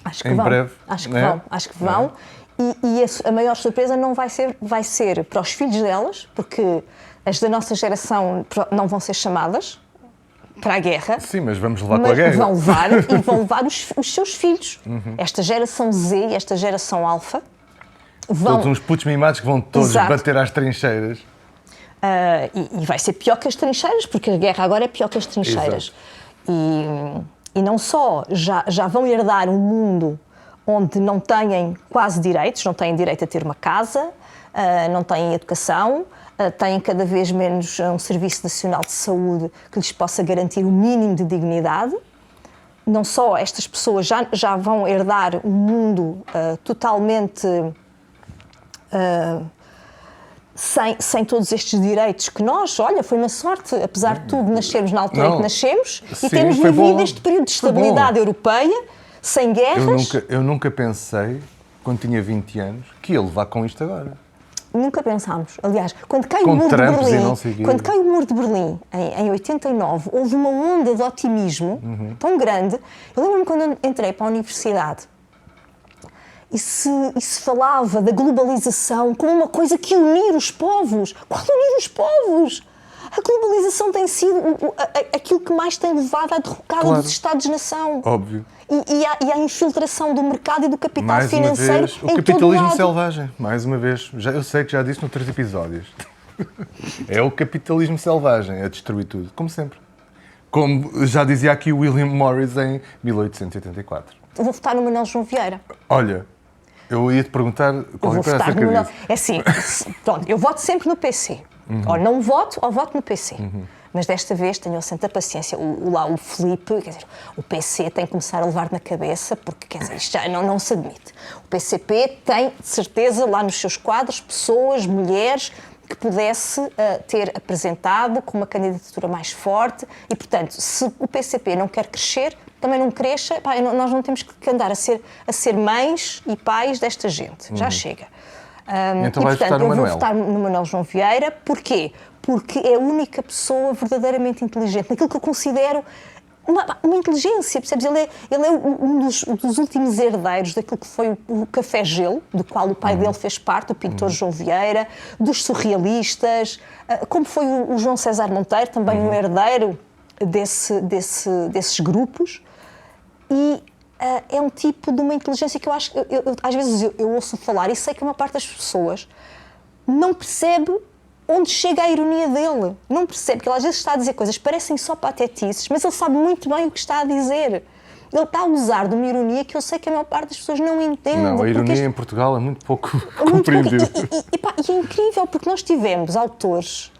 Acho que em vão. breve? Acho que né? vão. Acho que vão. E a maior surpresa não vai ser para os filhos delas, porque as da nossa geração não vão ser chamadas para a guerra. Sim, mas vamos levar com a guerra. Vão levar e vão levar os seus filhos. Esta geração Z e esta geração Alfa vão... Todos uns putos mimados que vão todos Exato. bater às trincheiras. E vai ser pior que as trincheiras, porque a guerra agora é pior que as trincheiras. E não só já vão herdar um mundo onde não têm quase direitos, não têm direito a ter uma casa, não têm educação, têm cada vez menos um Serviço Nacional de Saúde que lhes possa garantir o mínimo de dignidade. Não só estas pessoas já vão herdar um mundo totalmente sem todos estes direitos que nós, olha, foi uma sorte, apesar de tudo, nascermos na altura em que nascemos e termos vivido este período de estabilidade europeia, sem guerras. Eu nunca pensei, quando tinha 20 anos, que ia levar com isto agora. Nunca pensámos. Aliás, quando cai Com o muro de Trumps e Berlim, não sei quê. quando cai o muro de Berlim em 89, houve uma onda de otimismo tão grande. Eu lembro-me quando eu entrei para a universidade e se falava da globalização como uma coisa que ia unir os povos. Qual unir os povos? A globalização tem sido aquilo que mais tem levado à derrocada dos Estados-nação. Óbvio. E à infiltração do mercado e do capital Mais uma financeiro vez, em o todo capitalismo lado. selvagem. Mais uma vez. Eu sei que já disse noutros episódios. É o capitalismo selvagem a destruir tudo, como sempre. Como já dizia aqui o William Morris em 1884. Eu vou votar no Manuel João Vieira. Olha, eu ia-te perguntar qualquer coisa acerca disso. É assim, pronto, eu voto sempre no PC. Ou não voto, ou voto no PC. Mas desta vez tenham santa paciência. O Filipe, quer dizer, o PC tem que começar a levar na cabeça, porque, quer dizer, isto já não se admite. O PCP tem, de certeza, lá nos seus quadros, pessoas, mulheres, que pudesse ter apresentado com uma candidatura mais forte e, portanto, se o PCP não quer crescer, também não cresça, nós não temos que andar a ser mães e pais desta gente. Já chega. Então e, vais portanto, votar no eu vou Manuel. votar no Manuel João Vieira. Porquê? Porque é a única pessoa verdadeiramente inteligente, naquilo que eu considero uma inteligência, percebes? Ele é um dos últimos herdeiros daquilo que foi o Café Gelo, do qual o pai dele fez parte, o pintor João Vieira, dos surrealistas, como foi o João César Monteiro, também um herdeiro desses grupos. E é um tipo de uma inteligência que eu acho, às vezes eu ouço falar e sei que uma parte das pessoas não percebe onde chega a ironia dele. Não percebe, que ele às vezes está a dizer coisas que parecem só patetices, mas ele sabe muito bem o que está a dizer. Ele está a usar de uma ironia que eu sei que a maior parte das pessoas não entende. Não, a ironia em Portugal é muito pouco compreendida. E é incrível, porque nós tivemos autores,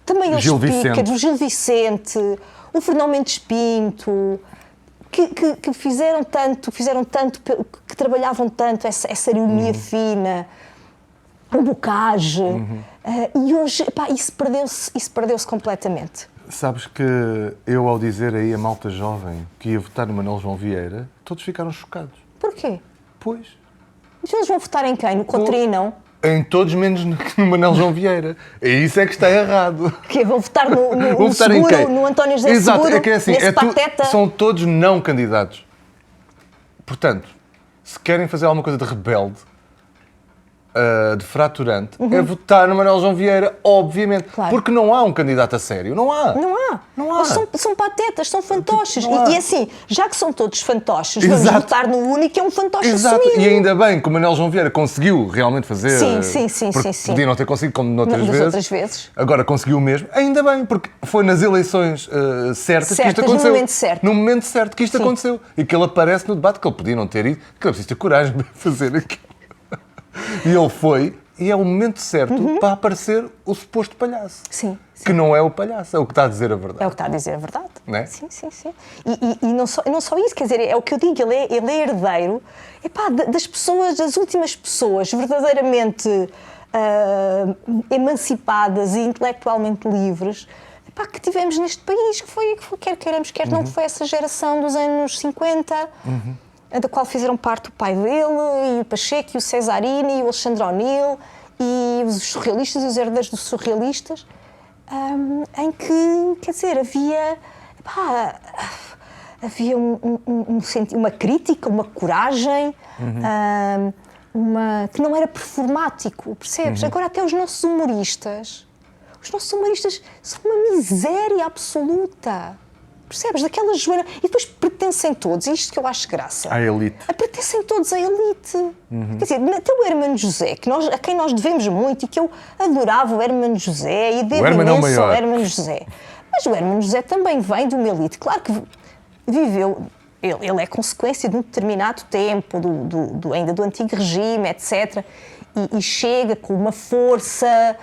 também eles Gil pícaros, Vicente. o Gil Vicente, o Fernão Mendes Pinto, que fizeram tanto, que trabalhavam tanto essa ironia fina, o Bocage, e hoje, pá, isso perdeu-se completamente. Sabes que eu, ao dizer aí a malta jovem que ia votar no Manuel João Vieira, todos ficaram chocados. Porquê? Pois. Mas eles vão votar em quem? No Coutrinho, não? Em todos menos no Manuel João Vieira. E isso é que está errado. Que vão votar no Vão votar em Seguro, quem? no António José Exato, Seguro, é que é assim, nesse pateta. são todos não candidatos. Portanto, se querem fazer alguma coisa de rebelde, de fraturante, é votar no Manuel João Vieira, obviamente. Claro. Porque não há um candidato a sério. Não há. Não há. Não há. Eles são patetas, são fantoches. Não há. E assim, já que são todos fantoches, vamos Exato. votar no único que é um fantoche Exato, assumido. e ainda bem que o Manuel João Vieira conseguiu realmente fazer. Sim. Porque podia não ter conseguido, como noutras Das vezes. outras vezes. Agora conseguiu mesmo. Ainda bem, porque foi nas eleições certas que isto Certas, no aconteceu. momento certo. No momento certo que isto aconteceu. E que ele aparece no debate, que ele podia não ter ido, que ele precisa ter coragem de fazer aquilo. E ele foi, e é o momento certo para aparecer o suposto palhaço. Sim. Que não é o palhaço, é o que está a dizer a verdade. É o que está a dizer a verdade. Não é? Sim. E não só isso, quer dizer, é o que eu digo, ele é herdeiro das pessoas, das últimas pessoas verdadeiramente emancipadas e intelectualmente livres que tivemos neste país, que foi quer queiramos, quer não, que foi essa geração dos anos 50, da qual fizeram parte o pai dele, e o Pacheco, e o Cesarini, e o Alexandre O'Neill, e os surrealistas e os herdeiros dos surrealistas, em que, quer dizer, havia uma crítica, uma coragem, que não era performático, percebes? Agora até os nossos humoristas são uma miséria absoluta, percebes? Daquela Joana, e depois pertencem todos, é isto que eu acho graça. À elite. Pertencem todos à elite. Quer dizer, até o Hermano José, a quem nós devemos muito, e que eu adorava o Hermano José, e devo imenso ao Hermano José. Mas o Hermano José também vem de uma elite, claro que viveu, ele é consequência de um determinado tempo, ainda do antigo regime, etc., e chega com uma força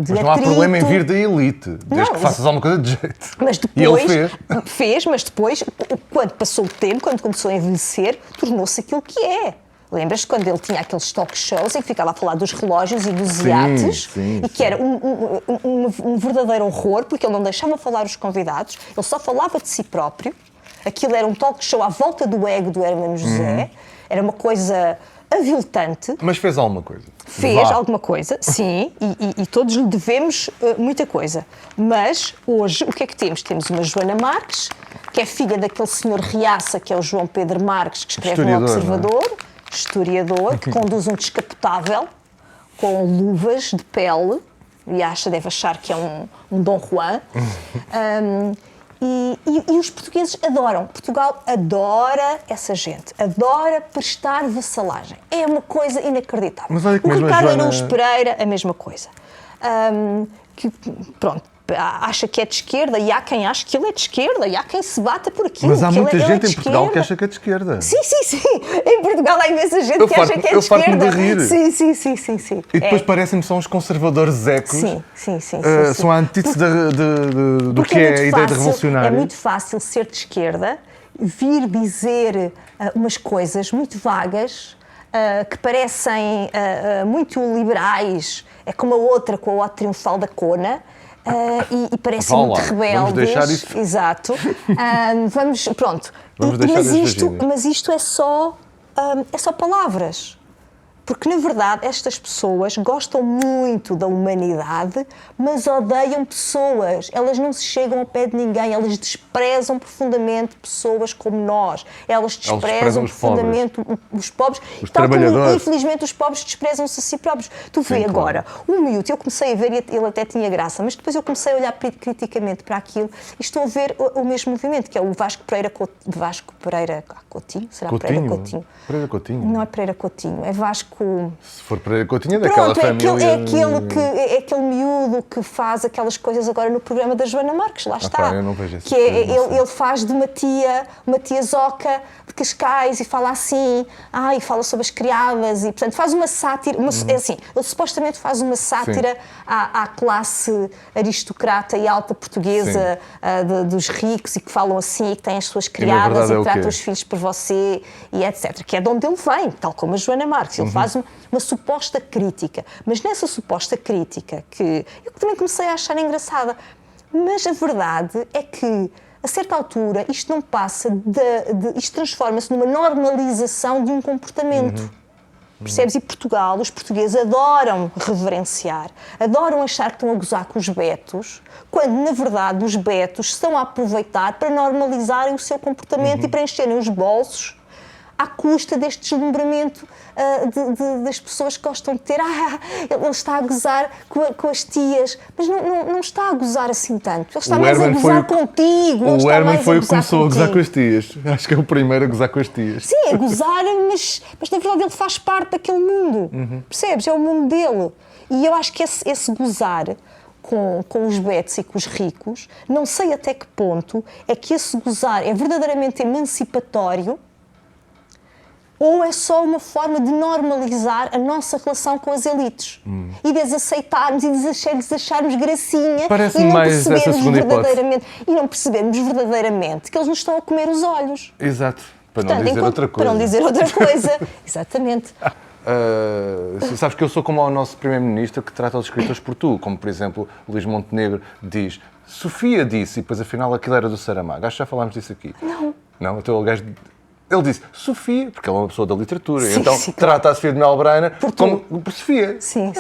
de Mas não há atrito. problema em vir da elite, desde que faças alguma coisa de jeito. Mas depois, e ele fez, mas depois, quando passou o tempo, quando começou a envelhecer, tornou-se aquilo que é. Lembras-te quando ele tinha aqueles talk shows em que ficava a falar dos relógios e dos iates, e que era um verdadeiro horror, porque ele não deixava falar os convidados, ele só falava de si próprio. Aquilo era um talk show à volta do ego do Hermano José, era uma coisa aviltante. Mas fez alguma coisa. Fez alguma coisa, sim, e todos lhe devemos muita coisa. Mas hoje o que é que temos? Temos uma Joana Marques, que é filha daquele senhor Riaça, que é o João Pedro Marques, que escreve no Observador, historiador, que conduz um descapotável com luvas de pele e deve achar que é um Dom Juan. E os portugueses adoram. Portugal adora essa gente. Adora prestar vassalagem. É uma coisa inacreditável. Mas olha que o mesmo Ricardo a Joana... Araújo Pereira, a mesma coisa. Pronto, acha que é de esquerda e há quem ache que ele é de esquerda e há quem se bata por aquilo. Mas há muita gente em Portugal que acha que é de esquerda. Sim. Em Portugal há imensa gente que acha que é de esquerda. Eu farto-me esquerda. de rir. Sim. E depois parecem-me só uns conservadores ecos. Sim. São a antítese do que é a ideia de revolucionária. É muito fácil ser de esquerda, vir dizer umas coisas muito vagas, que parecem muito liberais, é como a outra com o ato triunfal da Cona, e parecem muito rebeldes. Vamos deixar isso. Exato. Pronto. Vamos mas isto é só palavras. Porque, na verdade, estas pessoas gostam muito da humanidade, mas odeiam pessoas. Elas não se chegam ao pé de ninguém, elas desprezam profundamente pessoas como nós. Elas desprezam profundamente os pobres. Os tal trabalhadores. Como, infelizmente, os pobres desprezam-se a si próprios. Tu vê agora, um miúdo, eu comecei a ver, e ele até tinha graça, mas depois eu comecei a olhar criticamente para aquilo e estou a ver o mesmo movimento, que é o Vasco Pereira Coutinho. Será Coutinho? Pereira Coutinho? Pereira Coutinho. Não é Pereira Coutinho, é Vasco que Se for para Coutinho, daquela pronto, família... é aquele miúdo que faz aquelas coisas agora no programa da Joana Marques, lá está. eu não vejo esse que é, programa, não sei. ele faz de uma tiazoca de Cascais e fala assim, e fala sobre as criadas e, portanto, faz uma sátira, é assim, ele supostamente faz uma sátira à classe aristocrata e alta portuguesa dos ricos e que falam assim e que têm as suas criadas e que tratam os filhos por você e etc. Que é de onde ele vem, tal como a Joana Marques. Ele faz uma suposta crítica, mas nessa suposta crítica que eu também comecei a achar engraçada, mas a verdade é que a certa altura isto não passa isto transforma-se numa normalização de um comportamento. Percebes? E Portugal, os portugueses adoram reverenciar, adoram achar que estão a gozar com os betos, quando na verdade os betos estão a aproveitar para normalizarem o seu comportamento e para encherem os bolsos à custa deste deslumbramento das pessoas que gostam de ter. Ele está a gozar com as tias, mas não está a gozar assim tanto. Ele está mais a gozar contigo. O Herman foi o que começou a gozar com as tias. Acho que é o primeiro a gozar com as tias. Sim, a gozar, mas na verdade ele faz parte daquele mundo. Percebes? É o mundo dele. E eu acho que esse gozar com os betos e com os ricos, não sei até que ponto é que esse gozar é verdadeiramente emancipatório ou é só uma forma de normalizar a nossa relação com as elites e de as aceitarmos e de lhes acharmos gracinha e não percebermos verdadeiramente que eles nos estão a comer os olhos. Exato, para não dizer outra coisa. Para não dizer outra coisa, exatamente. Sabes que eu sou como o nosso primeiro-ministro que trata os escritores por tu, como por exemplo o Luís Montenegro diz Sofia disse e depois afinal aquilo era do Saramago. Acho que já falámos disso aqui. Não, então o gajo... Ele disse Sofia, porque ela é uma pessoa da literatura, então trata a Sofia de Melbreiner por Sofia. Sim.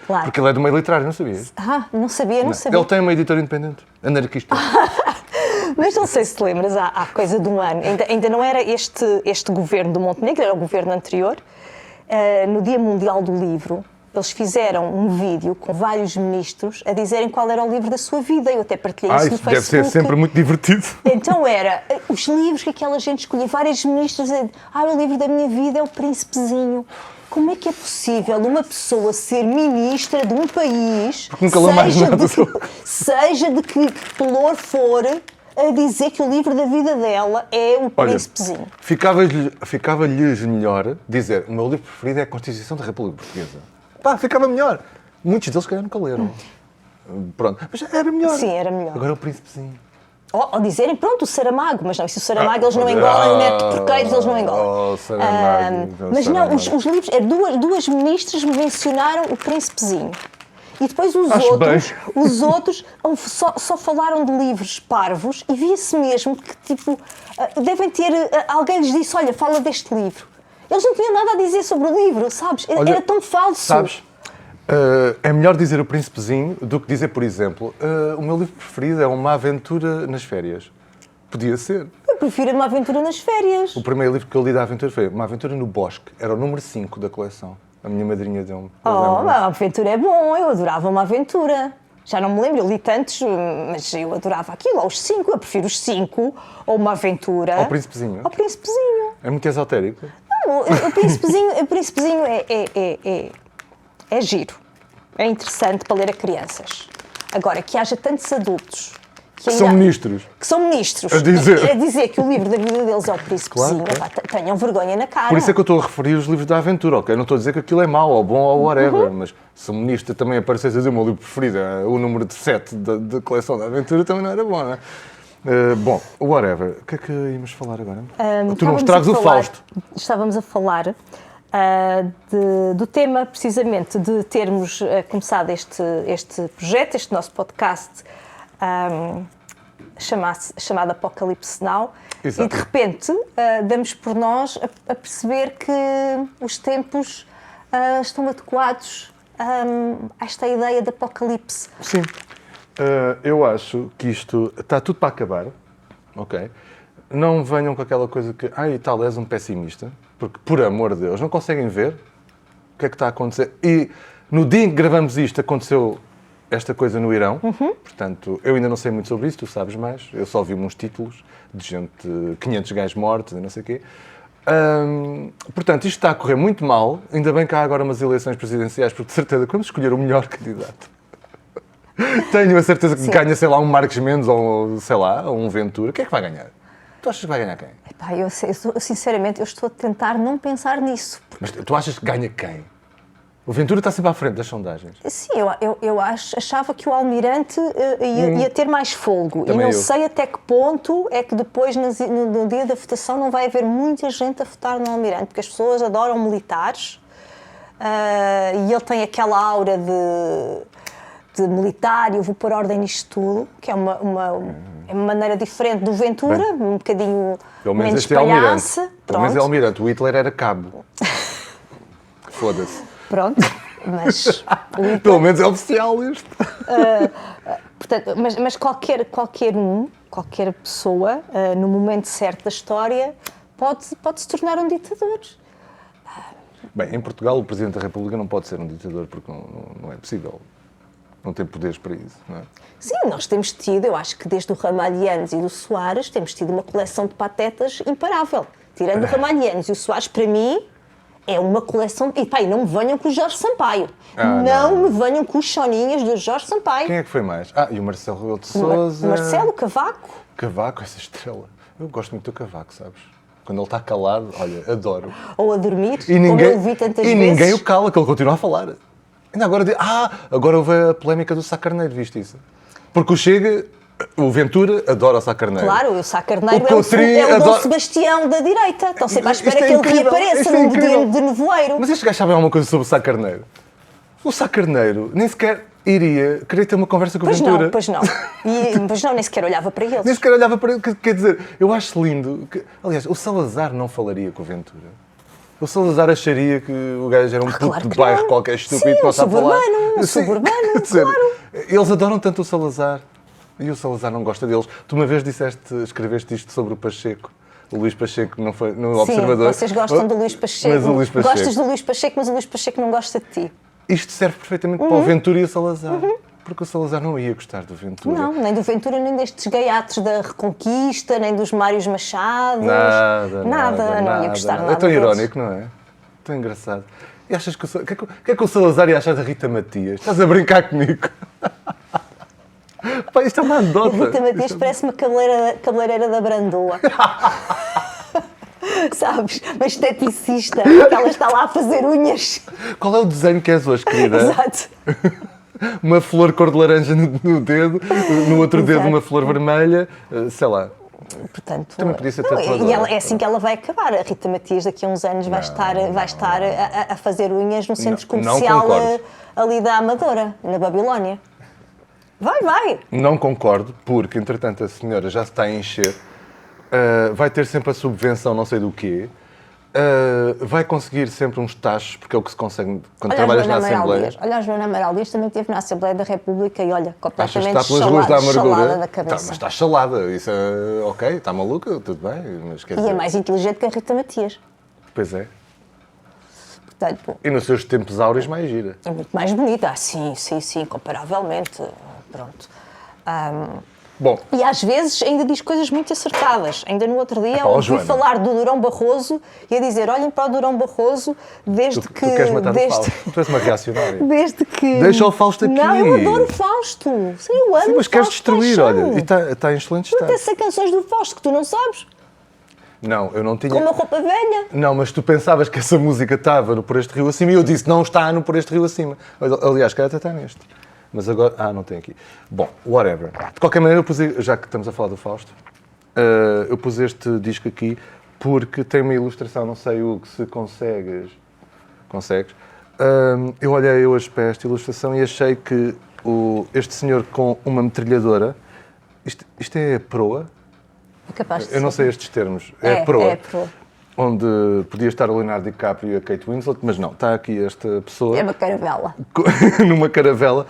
Claro. Porque ele é do meio literário, não sabias? Não sabia. Ele tem uma editora independente, anarquista. Mas não sei se te lembras, há coisa de um ano, ainda não era este governo do Montenegro, era o governo anterior, no Dia Mundial do Livro, eles fizeram um vídeo com vários ministros a dizerem qual era o livro da sua vida. Eu até partilhei isso no Facebook. Deve ser sempre muito divertido. Então era os livros que aquela gente escolhia. Vários ministros a dizer, o livro da minha vida é O Príncipezinho. Como é que é possível uma pessoa ser ministra de um país, seja de que color for, a dizer que o livro da vida dela é O Príncipezinho? Ficava-lhes melhor dizer o meu livro preferido é a Constituição da República Portuguesa. Ficava melhor. Muitos deles, calhar, nunca leram. Pronto. Mas era melhor. Sim, era melhor. Agora é O Príncipezinho. Ou dizerem, pronto, o Saramago. Mas não, se o Saramago eles não engolam, o Neto Porqueiros eles não engolam. Mas não, os livros... Duas ministras mencionaram O Príncipezinho. E depois os outros só falaram de livros parvos e via-se mesmo que, tipo, devem ter... Alguém lhes disse, olha, fala deste livro. Eles não tinham nada a dizer sobre o livro, sabes? Era tão falso. Sabes, é melhor dizer O Príncipezinho do que dizer, por exemplo, o meu livro preferido é Uma Aventura nas Férias. Podia ser. Eu prefiro Uma Aventura nas Férias. O primeiro livro que eu li da aventura foi Uma Aventura no Bosque. Era o número 5 da coleção. A minha madrinha deu-me. Uma Aventura é bom. Eu adorava Uma Aventura. Já não me lembro, eu li tantos, mas eu adorava aquilo. Aos 5, eu prefiro os 5 ou Uma Aventura. Ao Príncipezinho. Ao Príncipezinho. É muito esotérico. O Príncipezinho é giro, é interessante para ler a crianças. Agora, que haja tantos adultos que são ministros a dizer que o livro da vida deles é O Príncipezinho, claro. Tenham vergonha na cara. Por isso é que eu estou a referir os livros da aventura, ok? Não estou a dizer que aquilo é mau ou bom ou whatever, mas se o ministro também aparecesse a dizer o meu livro preferido é o número 7 da coleção da aventura, também não era bom, não é? Bom, whatever. O que é que íamos falar agora? Tu não estragas o Fausto. Estávamos a falar do tema, precisamente, de termos começado este projeto, este nosso podcast chamado Apocalipse Now. Exato. E, de repente, damos por nós a perceber que os tempos estão adequados a esta ideia de apocalipse. Sim. Eu acho que isto está tudo para acabar, ok? Não venham com aquela coisa que, e tal, és um pessimista, porque, por amor de Deus, não conseguem ver o que é que está a acontecer. E no dia em que gravamos isto, aconteceu esta coisa no Irão, portanto, eu ainda não sei muito sobre isso, tu sabes mais, eu só vi uns títulos de gente, 500 gajos mortos e não sei o quê. Portanto, isto está a correr muito mal. Ainda bem que há agora umas eleições presidenciais, porque de certeza que vamos escolher o melhor candidato. Tenho a certeza que ganha, sei lá, um Marcos Mendes ou, sei lá, um Ventura. Quem é que vai ganhar? Tu achas que vai ganhar quem? Epá, sinceramente, eu estou a tentar não pensar nisso. Mas tu achas que ganha quem? O Ventura está sempre à frente das sondagens. Sim, eu achava que o Almirante ia ter mais folgo. Também e não eu. sei até que ponto é que depois, no dia da votação, não vai haver muita gente a votar no Almirante, porque as pessoas adoram militares e ele tem aquela aura de militar e eu vou pôr ordem nisto tudo, que é uma maneira diferente do Ventura, Bem, um bocadinho pelo menos menos este é Almirante. palhaça. Pelo menos é Almirante. O Hitler era cabo. Foda-se. Pronto, mas... Pelo menos é oficial isto. Portanto, mas qualquer pessoa, no momento certo da história, pode se tornar um ditador. Bem, em Portugal o Presidente da República não pode ser um ditador porque não é possível. Não tem poderes para isso, não é? Sim, nós temos tido, eu acho que desde o Ramalhianos e do Soares, temos tido uma coleção de patetas imparável. Tirando o Ramalhianos e o Soares, para mim, é uma coleção... E pá, não me venham com o Jorge Sampaio. Não me venham com os choninhas do Jorge Sampaio. Quem é que foi mais? E o Marcelo Rebelo de Sousa. Marcelo Cavaco. Cavaco, essa estrela. Eu gosto muito do Cavaco, sabes? Quando ele está calado, olha, adoro. Ou a dormir, E ninguém, como eu vi tantas vezes. ninguém o cala, que ele continua a falar. Ainda agora, agora houve a polémica do Sá Carneiro, viste isso? Porque o Chega, o Ventura, adora o Sá Carneiro. Claro, o Sá Carneiro O Coutrinho é o Dom adora- Sebastião da direita. Estão sempre à Isto espera é que ele incrível, reapareça isto é num incrível. dia de nevoeiro. Mas estes gajos sabem alguma coisa sobre o Sá Carneiro? O Sá Carneiro nem sequer iria querer ter uma conversa com o Ventura. Pois não. Pois não, nem sequer olhava para eles. Nem sequer olhava para ele. Quer dizer, eu acho lindo. Aliás, o Salazar não falaria com o Ventura. O Salazar acharia que o gajo era um puto claro de que bairro não. qualquer estúpido Sim, que não um sabe falar. suburbano, Sim, suburbano, quer dizer, claro. Eles adoram tanto o Salazar e o Salazar não gosta deles. Tu uma vez escreveste isto sobre o Pacheco. O Luís Pacheco não foi no Observador. Vocês gostam do Luís Pacheco. Mas o Luís Pacheco. Gostas do Luís Pacheco, mas o Luís Pacheco não gosta de ti. Isto serve perfeitamente para o Ventura e o Salazar. Porque o Salazar não ia gostar do Ventura. Não, nem do Ventura, nem destes gaiatos da Reconquista, nem dos Mários Machados. Nada. Não ia gostar nada É tão deles. irónico, não é? Tão engraçado. E achas que o que é que o Salazar ia achar da Rita Matias? Estás a brincar comigo? Pá, isto é uma A anedota. Rita Matias parece uma cabeleireira da Brandoa. Sabes? Uma esteticista, que ela está lá a fazer unhas. Qual é o desenho que és hoje, querida? Exato. Uma flor cor de laranja no dedo, no outro dedo Exato. uma flor vermelha, sei lá. Portanto, Também podia ser não, tatuadora. e é assim que ela vai acabar. A Rita Matias daqui a uns anos vai estar a fazer unhas no centro não comercial concordo. ali da Amadora, na Babilónia. Vai. Não concordo, porque entretanto a senhora já se está a encher, vai ter sempre a subvenção não sei do quê, vai conseguir sempre uns tachos, porque é o que se consegue quando trabalhas na Assembleia. Olha, a Joana Amaral Dias também esteve na Assembleia da República e olha, Achas que completamente está pelas ruas da chalada amargura? da cabeça. Mas está chalada, isso é ok, está maluca, tudo bem, mas quer E dizer... é mais inteligente que a Rita Matias. Pois é. Portanto, E nos seus tempos áureos mais gira. é muito mais bonita. Sim, comparavelmente. Pronto. Bom, E às vezes ainda diz coisas muito acertadas. Ainda no outro dia ó, ouvi Joana. falar do Durão Barroso e a dizer, olhem para o Durão Barroso desde tu que... queres matar desde, o Fausto. Tu és uma reacionária. desde que... Deixa o Fausto aqui. Não, eu adoro o Fausto. Sim, eu amo Sim, mas o queres Fausto, destruir, paixão. olha. E está em excelente Eu estado. até sei canções do Fausto que tu não sabes. Não, eu não tinha... Com uma roupa velha. Não, mas tu pensavas que essa música estava no Por Este Rio Acima e eu disse, não está no Por Este Rio Acima. Aliás, calhar até está neste. Mas agora... não tem aqui. Bom, whatever. De qualquer maneira, eu pus, já que estamos a falar do Fausto, eu pus este disco aqui porque tem uma ilustração, não sei o que se consegues. Consegues? Eu olhei hoje para esta ilustração e achei que este senhor com uma metralhadora... Isto é proa? É capaz de Eu não ser. sei estes termos. É proa. É proa. Onde podia estar o Leonardo DiCaprio e a Kate Winslet, mas não, está aqui esta pessoa É uma caravela. numa caravela.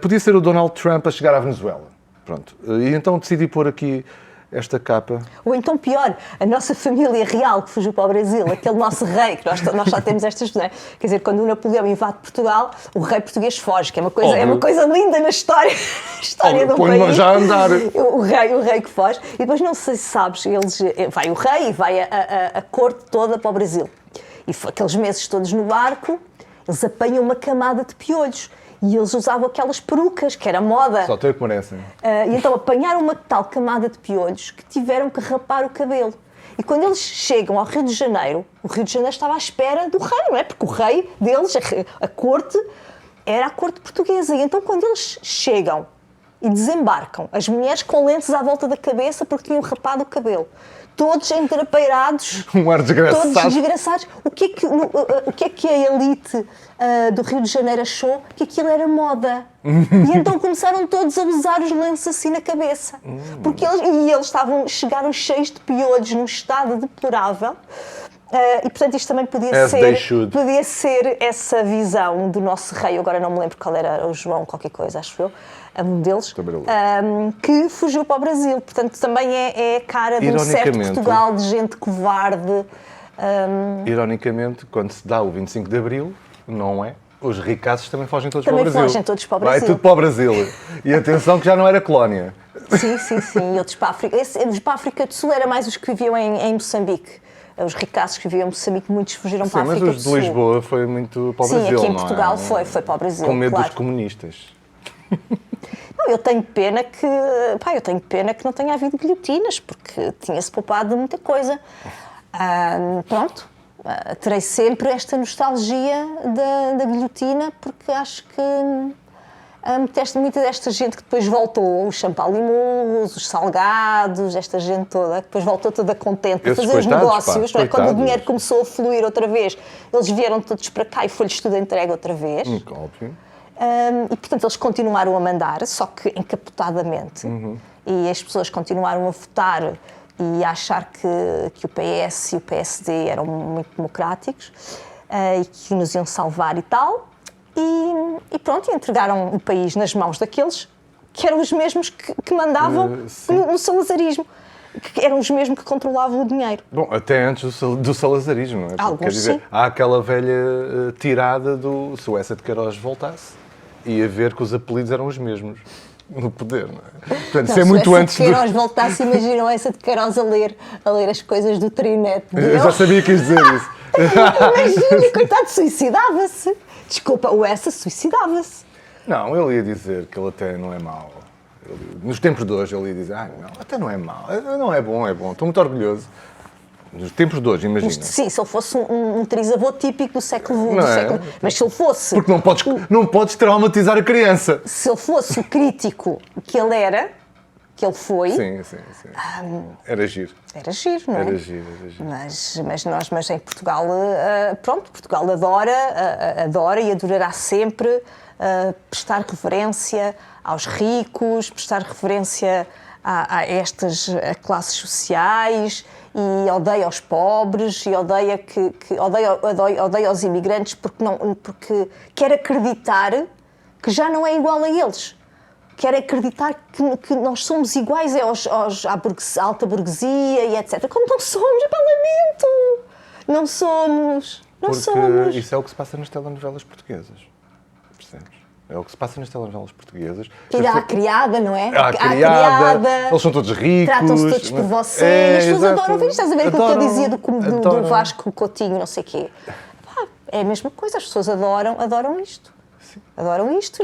Podia ser o Donald Trump a chegar à Venezuela. Pronto. E então decidi pôr aqui esta capa. Ou então pior, a nossa família real que fugiu para o Brasil, aquele nosso rei, que nós já temos estas, não é? Quer dizer, quando o Napoleão invade Portugal, o rei português foge, que é uma coisa linda na história, do país. Já a andar. O rei que foge. E depois, não sei se sabes, vai o rei e vai a corte toda para o Brasil. E aqueles meses todos no barco, eles apanham uma camada de piolhos. E eles usavam aquelas perucas, que era moda. Só tem o que merecem. E então apanharam uma tal camada de piolhos que tiveram que rapar o cabelo. E quando eles chegam ao Rio de Janeiro, o Rio de Janeiro estava à espera do rei, não é? Porque o rei deles, a corte, era a corte portuguesa. E então quando eles chegam e desembarcam, as mulheres com lentes à volta da cabeça porque tinham rapado o cabelo, todos entrapeirados, Um ar desgraçado. todos desgraçados. O que é que a elite do Rio de Janeiro achou? Que aquilo era moda. E então começaram todos a usar os lenços assim na cabeça. Porque eles chegaram cheios de piolhos num estado deplorável. E portanto isto também podia ser essa visão do nosso rei, agora não me lembro qual era, o João qualquer coisa, acho eu, um deles, que fugiu para o Brasil. Portanto também é a cara de um certo Portugal, de gente covarde. Ironicamente, quando se dá o 25 de Abril, não é? Os ricaços também fogem todos para o Brasil. Também fogem todos para o Brasil. Vai tudo para o Brasil. E atenção que já não era colónia. Sim, e outros para a África. Os para a África do Sul eram mais os que viviam em Moçambique. Os ricaços que viviam em Moçambique, muitos fugiram para a África do Sul. Mas os de Lisboa foi muito para o Brasil, não é? Sim, aqui em Portugal foi para o Brasil, com medo claro. dos comunistas. Não, eu tenho pena que não tenha havido guilhotinas, porque tinha-se poupado de muita coisa. Pronto, terei sempre esta nostalgia da guilhotina, porque acho que muita desta gente que depois voltou, os champalimous, os salgados, esta gente toda, que depois voltou toda contente para fazer os negócios, não é? Quando o dinheiro começou a fluir outra vez, eles vieram todos para cá e foi-lhes tudo entregue outra vez. Óbvio. E portanto eles continuaram a mandar, só que encapotadamente. E as pessoas continuaram a votar e a achar que o PS e o PSD eram muito democráticos e que nos iam salvar e tal. E pronto, entregaram o país nas mãos daqueles que eram os mesmos que mandavam no salazarismo, que eram os mesmos que controlavam o dinheiro. Bom, até antes do salazarismo, não é? Alguns, quer dizer, sim. há aquela velha tirada do se o Eça de Queiroz voltasse, ia ver que os apelidos eram os mesmos no poder, não é? Portanto, Não, isso é muito antes se o Queiroz voltasse, imaginam essa de Queiroz a ler as coisas do trinete. Eu já sabia que ias dizer isso. Imagina, coitado, suicidava-se. Desculpa, o Essa suicidava-se. Não, ele ia dizer que ele até não é mau. Nos tempos de hoje ele ia dizer, não, até não é mau, não é bom, estou muito orgulhoso. Nos tempos de hoje, imagina. Sim, se ele fosse um trisavô típico do século Não XX. Mas se ele fosse... Porque não podes traumatizar a criança. Se ele fosse o crítico que ele era, que ele foi... Sim. Era giro. Era giro, não é? Era giro. Mas em Portugal, Portugal adora e adorará sempre prestar reverência aos ricos, prestar reverência a estas classes sociais e odeia os pobres e odeia os imigrantes porque quer acreditar que já não é igual a eles. Quer acreditar que nós somos iguais à alta burguesia e etc. Como não somos, lamento! Não somos. Porque isso é o que se passa nas telenovelas portuguesas. Percebes? É o que se passa nas telenovelas portuguesas. Que há a criada, não é? A criada. Eles são todos ricos. Tratam-se todos por você. As pessoas adoram ver. Estás a ver aquilo que eu dizia do Vasco Coutinho, não sei o quê. É a mesma coisa. As pessoas adoram isto. Adoram isto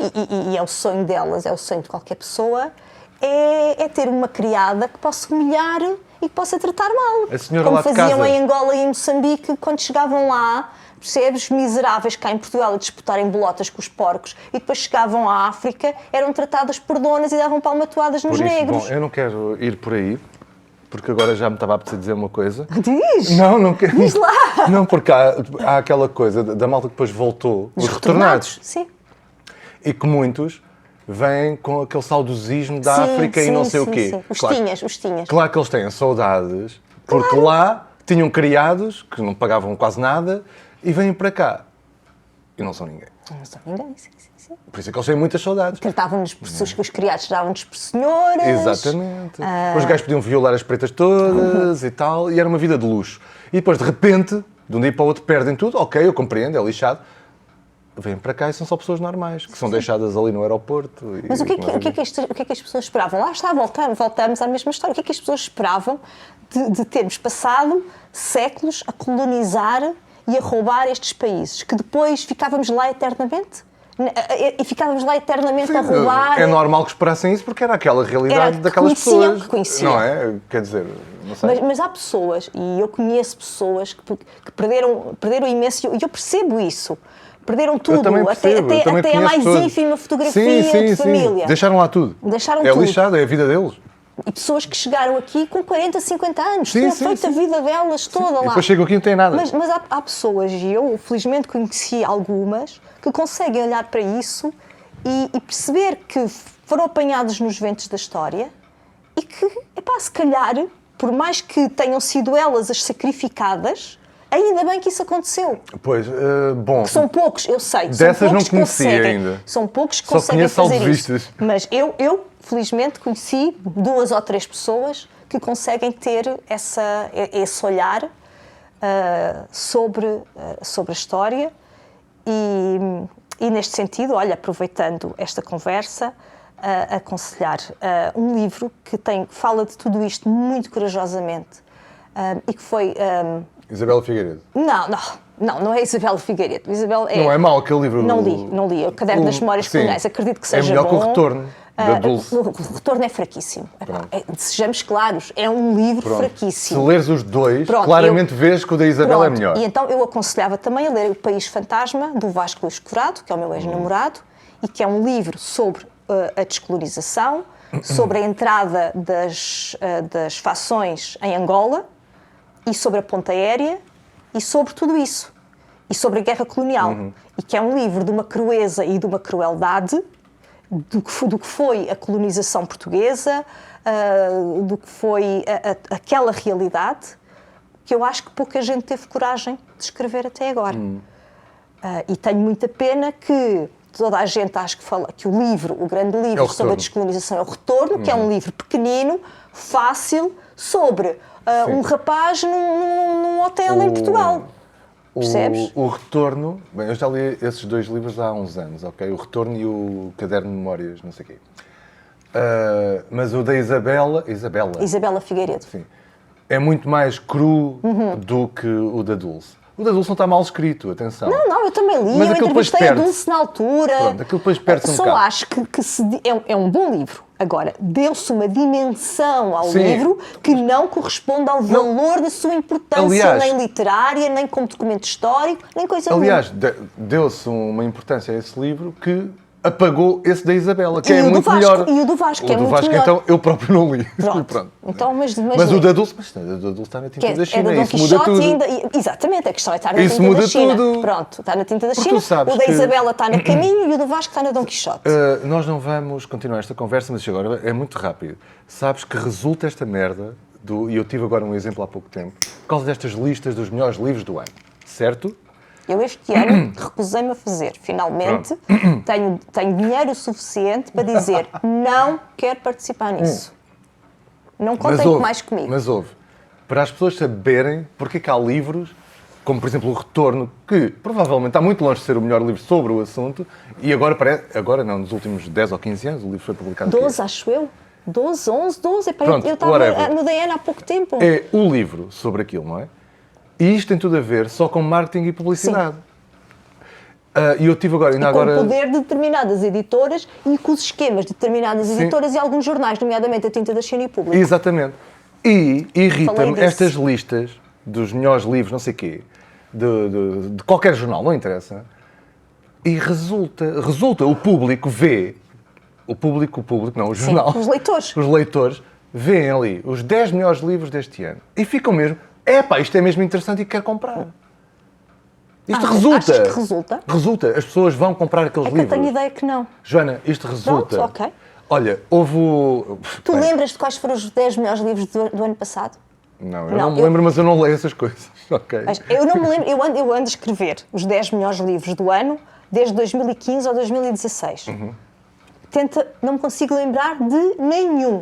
e é o sonho delas, é o sonho de qualquer pessoa, é ter uma criada que possa humilhar e que possa tratar mal. A senhora como lá de faziam casa. em Angola e em Moçambique, quando chegavam lá, percebes, miseráveis cá em Portugal a disputarem bolotas com os porcos e depois chegavam à África, eram tratadas por donas e davam palmatoadas nos negros. Bom, eu não quero ir por aí, porque agora já me estava a apetecer dizer uma coisa. Diz! Não quero. Diz lá! Não, porque há aquela coisa da malta que depois voltou, os retornados. Sim. E que muitos vêm com aquele saudosismo da África e não sei o quê. Sim. Os tinhas. Claro que eles têm saudades, porque lá tinham criados que não pagavam quase nada e vêm para cá. e não são ninguém. Não são ninguém, sim. Por isso é que eles têm muitas saudades. Tratavam-nos por pessoas que os criados davam-nos por senhoras. Exatamente. Os gajos podiam violar as pretas todas e tal, e era uma vida de luxo. E depois, de repente, de um dia para o outro, perdem tudo. Ok, eu compreendo, é lixado. Vêm para cá e são só pessoas normais, que são deixadas ali no aeroporto. Mas o que é que as pessoas esperavam? Lá está, voltamos à mesma história. O que é que as pessoas esperavam de termos passado séculos a colonizar e a roubar estes países, que depois ficávamos lá eternamente? E ficávamos lá eternamente a roubar. É normal que esperassem isso porque era aquela realidade daquelas pessoas. Que conheciam. Não é? Quer dizer, não sei. Mas há pessoas, e eu conheço pessoas que perderam imenso, e eu percebo isso. Perderam tudo, até a mais ínfima fotografia de família. Sim. Deixaram lá tudo. Tudo. É lixado, é a vida deles. E pessoas que chegaram aqui com 40, 50 anos, tinham feito a vida delas toda lá. E depois chegam aqui e não têm nada. Mas há pessoas, e eu felizmente conheci algumas, que conseguem olhar para isso e perceber que foram apanhados nos ventos da história e que, se calhar, por mais que tenham sido elas as sacrificadas, ainda bem que isso aconteceu. Pois, bom... Que são poucos, eu sei. Dessas não conheci ainda. São poucos que conseguem fazer isso. Mas eu, felizmente, conheci 2 ou 3 pessoas que conseguem ter esse olhar sobre a história e, neste sentido, olha, aproveitando esta conversa, aconselhar um livro que fala de tudo isto muito corajosamente e que foi... Isabela Figueiredo. Não é Isabela Figueiredo. Não é mau aquele livro? Não li. O Caderno das Memórias Coloniais. Acredito que seja bom. É melhor que o Retorno, da Dulce. O Retorno é fraquíssimo. Sejamos claros, é um livro fraquíssimo. Se leres os dois, claramente vês que o da Isabela é melhor. E então eu aconselhava também a ler O País Fantasma, do Vasco Luís Corrado, que é o meu ex-namorado, e que é um livro sobre a descolonização, sobre a entrada das fações em Angola, e sobre a ponta aérea, e sobre tudo isso. E sobre a guerra colonial. E que é um livro de uma crueza e de uma crueldade do que foi a colonização portuguesa, do que foi aquela realidade, que eu acho que pouca gente teve coragem de escrever até agora. E tenho muita pena que toda a gente acha que o livro, o grande livro sobre a descolonização é o Retorno, que é um livro pequenino, fácil, sobre... um rapaz num hotel em Portugal. Percebes? O Retorno... Bem, eu já li esses 2 livros há uns anos, ok? O Retorno e o Caderno de Memórias, não sei o quê. Mas o da Isabela Figueiredo. Sim. É muito mais cru do que o da Dulce. O da Dulce não está mal escrito, atenção. Não, eu também li, mas eu entrevistei a Dulce na altura. Pronto, aquilo depois perde-se um bocado. Só acho que é um bom livro. Agora, deu-se uma dimensão ao livro que não corresponde ao valor da sua importância, nem literária, nem como documento histórico, nem coisa nenhuma. Aliás, deu-se uma importância a esse livro que apagou esse da Isabela, que é muito melhor. E o do Vasco, que é muito melhor. Então, eu próprio não li. Pronto. Então, mas o da Dulce, está na tinta da China, isso muda tudo. Exatamente, a questão é estar na tinta da China. Pronto, está na tinta da China, o da Isabela está no caminho e o do Vasco está na Dom Quixote. Nós não vamos continuar esta conversa, mas agora é muito rápido. Sabes que resulta esta merda, e eu tive agora um exemplo há pouco tempo, por causa destas listas dos melhores livros do ano, certo? Eu este ano recusei-me a fazer. Finalmente tenho dinheiro suficiente para dizer não quero participar nisso. Não contem mais comigo. Mas ouve, para as pessoas saberem porque é que há livros, como por exemplo o Retorno, que provavelmente está muito longe de ser o melhor livro sobre o assunto, e agora não, nos últimos 10 ou 15 anos o livro foi publicado. 12, acho eu. 12, 11, 12. Eu estava no DN há pouco tempo. É o livro sobre aquilo, não é? E isto tem tudo a ver só com marketing e publicidade. E eu tive agora... com o poder de determinadas editoras e com os esquemas de determinadas editoras e alguns jornais, nomeadamente a Tinta da China e o Público. Exatamente. E irrita-me estas listas dos melhores livros, não sei o quê, de qualquer jornal, não interessa, e resulta o público vê... O público não, o jornal. Os leitores. Os leitores veem ali os 10 melhores livros deste ano e ficam mesmo... isto é mesmo interessante e quero comprar. Isto resulta. Achas que resulta? Resulta. As pessoas vão comprar aqueles livros. Eu tenho ideia que não. Joana, isto resulta. Pronto, ok. Olha, houve... Tu lembras de quais foram os 10 melhores livros do ano passado? Não, eu não me lembro, mas eu não leio essas coisas. Ok. Mas eu não me lembro, eu ando a escrever os 10 melhores livros do ano, desde 2015 ou 2016. Não me consigo lembrar de nenhum.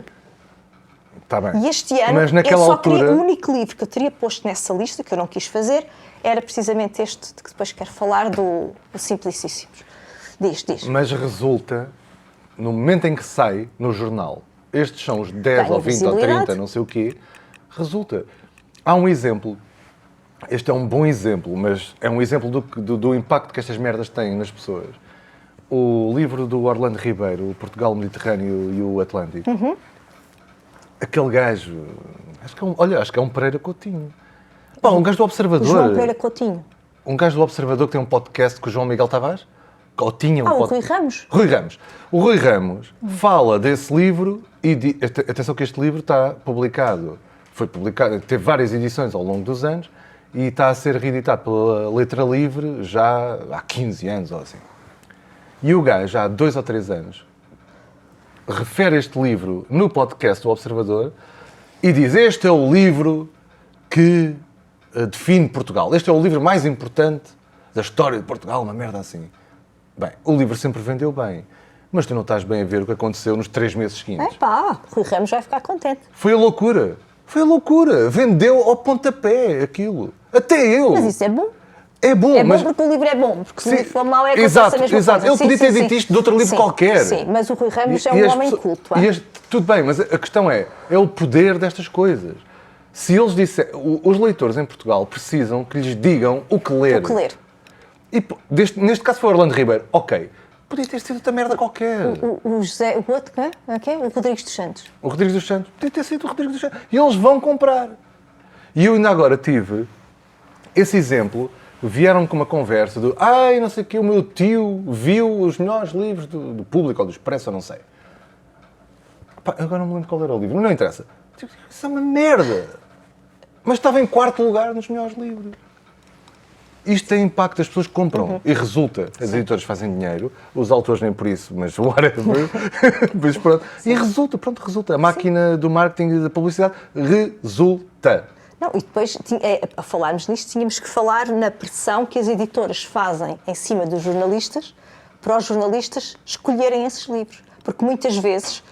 Tá bem. E este ano, mas naquela eu só altura... queria, o único livro que eu teria posto nessa lista, que eu não quis fazer, era precisamente este, de que depois quero falar, do Simplicíssimos. Diz. Mas resulta, no momento em que sai no jornal, estes são os 10 Ganha ou 20 ou visibilidade. 30, não sei o quê, resulta. Há um exemplo, este é um bom exemplo, mas é um exemplo do impacto que estas merdas têm nas pessoas. O livro do Orlando Ribeiro, o Portugal, o Mediterrâneo e o Atlântico, aquele gajo, acho que é um Pereira Coutinho. Pá, um gajo do Observador. O João Pereira Coutinho. Um gajo do Observador que tem um podcast com o João Miguel Tavares? Ou tinha um o podcast. Rui Ramos. Rui Ramos. O Rui Ramos fala desse livro e atenção que este livro está publicado. Foi publicado, teve várias edições ao longo dos anos e está a ser reeditado pela Letra Livre já há 15 anos ou assim. E o gajo, há 2 ou 3 anos, refere este livro no podcast do Observador e diz: este é o livro que define Portugal. Este é o livro mais importante da história de Portugal, uma merda assim. Bem, o livro sempre vendeu bem, mas tu não estás bem a ver o que aconteceu nos 3 meses seguintes. Rui Ramos vai ficar contente. Foi a loucura. Foi a loucura. Vendeu ao pontapé aquilo. Até eu. Mas isso é bom. É bom, É bom mas... porque o livro é bom, porque se o Sim, livro for mau é que exato, acontece a mesma exato. coisa. Ele podia ter dito isto de outro livro qualquer. Sim, mas o Rui Ramos é E um as homem pessoas- culto. tudo bem, mas a questão é o poder destas coisas. Se eles disserem... Os leitores em Portugal precisam que lhes digam o que ler. O que ler? E, neste caso foi Orlando Ribeiro. Ok, podia ter sido outra merda qualquer. O José, o outro, quem é? O Rodrigues dos Santos. O Rodrigues dos Santos. Podia ter sido o Rodrigues dos Santos. E eles vão comprar. E eu ainda agora tive esse exemplo. Vieram com uma conversa do não sei o quê, o meu tio viu os melhores livros do Público ou do Expresso, eu não sei. Pá, agora não me lembro qual era o livro, não interessa. Isso é uma merda. Mas estava em 4º lugar nos melhores livros. Isto tem impacto, as pessoas compram e resulta. As editoras fazem dinheiro, os autores nem por isso, mas whatever. Mas pronto. E resulta. A máquina do marketing e da publicidade resulta. Não, e depois, a falarmos nisto, tínhamos que falar na pressão que as editoras fazem em cima dos jornalistas para os jornalistas escolherem esses livros. Porque muitas vezes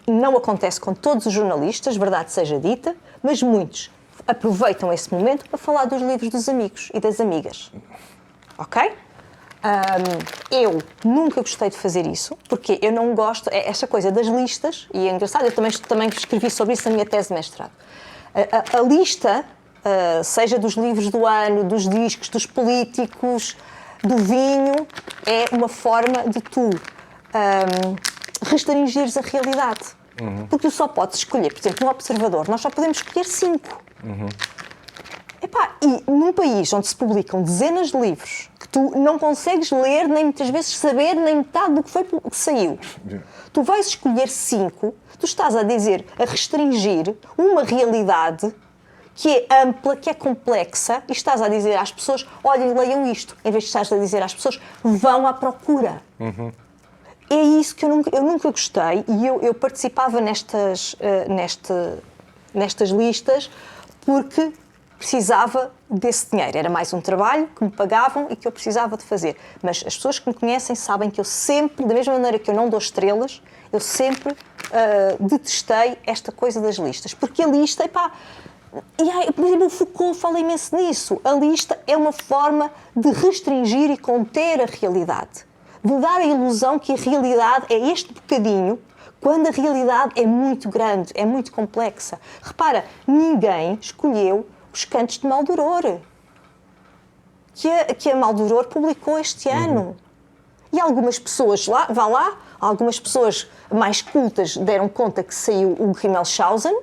não acontece com todos os jornalistas, verdade seja dita, mas muitos aproveitam esse momento para falar dos livros dos amigos e das amigas. Ok? Eu nunca gostei de fazer isso, porque eu não gosto... Esta coisa das listas, e é engraçado, eu também escrevi sobre isso na minha tese de mestrado. A lista, seja dos livros do ano, dos discos, dos políticos, do vinho, é uma forma de tu restringires a realidade. Porque tu só podes escolher, por exemplo, no Observador, nós só podemos escolher 5. E num país onde se publicam dezenas de livros que tu não consegues ler, nem muitas vezes saber nem metade do que foi que saiu, tu vais escolher 5, tu estás a restringir uma realidade que é ampla, que é complexa, e estás a dizer às pessoas: olhem, leiam isto, em vez de estás a dizer às pessoas: vão à procura. É isso que eu nunca gostei, e eu participava nestas listas porque precisava desse dinheiro. Era mais um trabalho que me pagavam e que eu precisava de fazer. Mas as pessoas que me conhecem sabem que eu sempre, da mesma maneira que eu não dou estrelas, eu sempre detestei esta coisa das listas. Porque a lista, por exemplo, o Foucault fala imenso nisso. A lista é uma forma de restringir e conter a realidade. De dar a ilusão que a realidade é este bocadinho, quando a realidade é muito grande, é muito complexa. Repara, ninguém escolheu Os Cantos de Maldoror, que a Maldoror publicou este ano. E algumas pessoas algumas pessoas mais cultas deram conta que saiu o Rimmelshausen.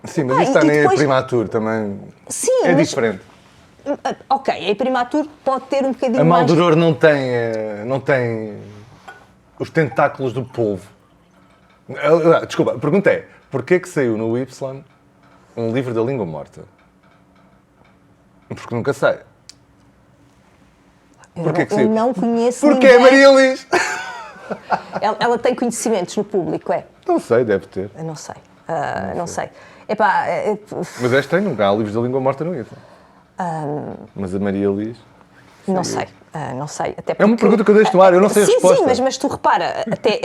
Sim, mas isto está nem depois... a Primatur também. Sim, é diferente. Ok, a Primatur pode ter um bocadinho mais... A Maldoror não tem os tentáculos do polvo. Desculpa, a pergunta é: porquê que saiu no Y um livro da língua morta? Porque nunca sei. Eu não conheço Porquê, ninguém. Maria Elis? Ela tem conhecimentos no público, é? Não sei, deve ter. Eu não sei. Não sei. Epá, Mas és tem, há livros da língua morta no IFA. Mas a Maria Liz... não sei. Não sei. Até É uma pergunta que eu deixo no ar, eu não sei a resposta. Sim, mas tu repara, até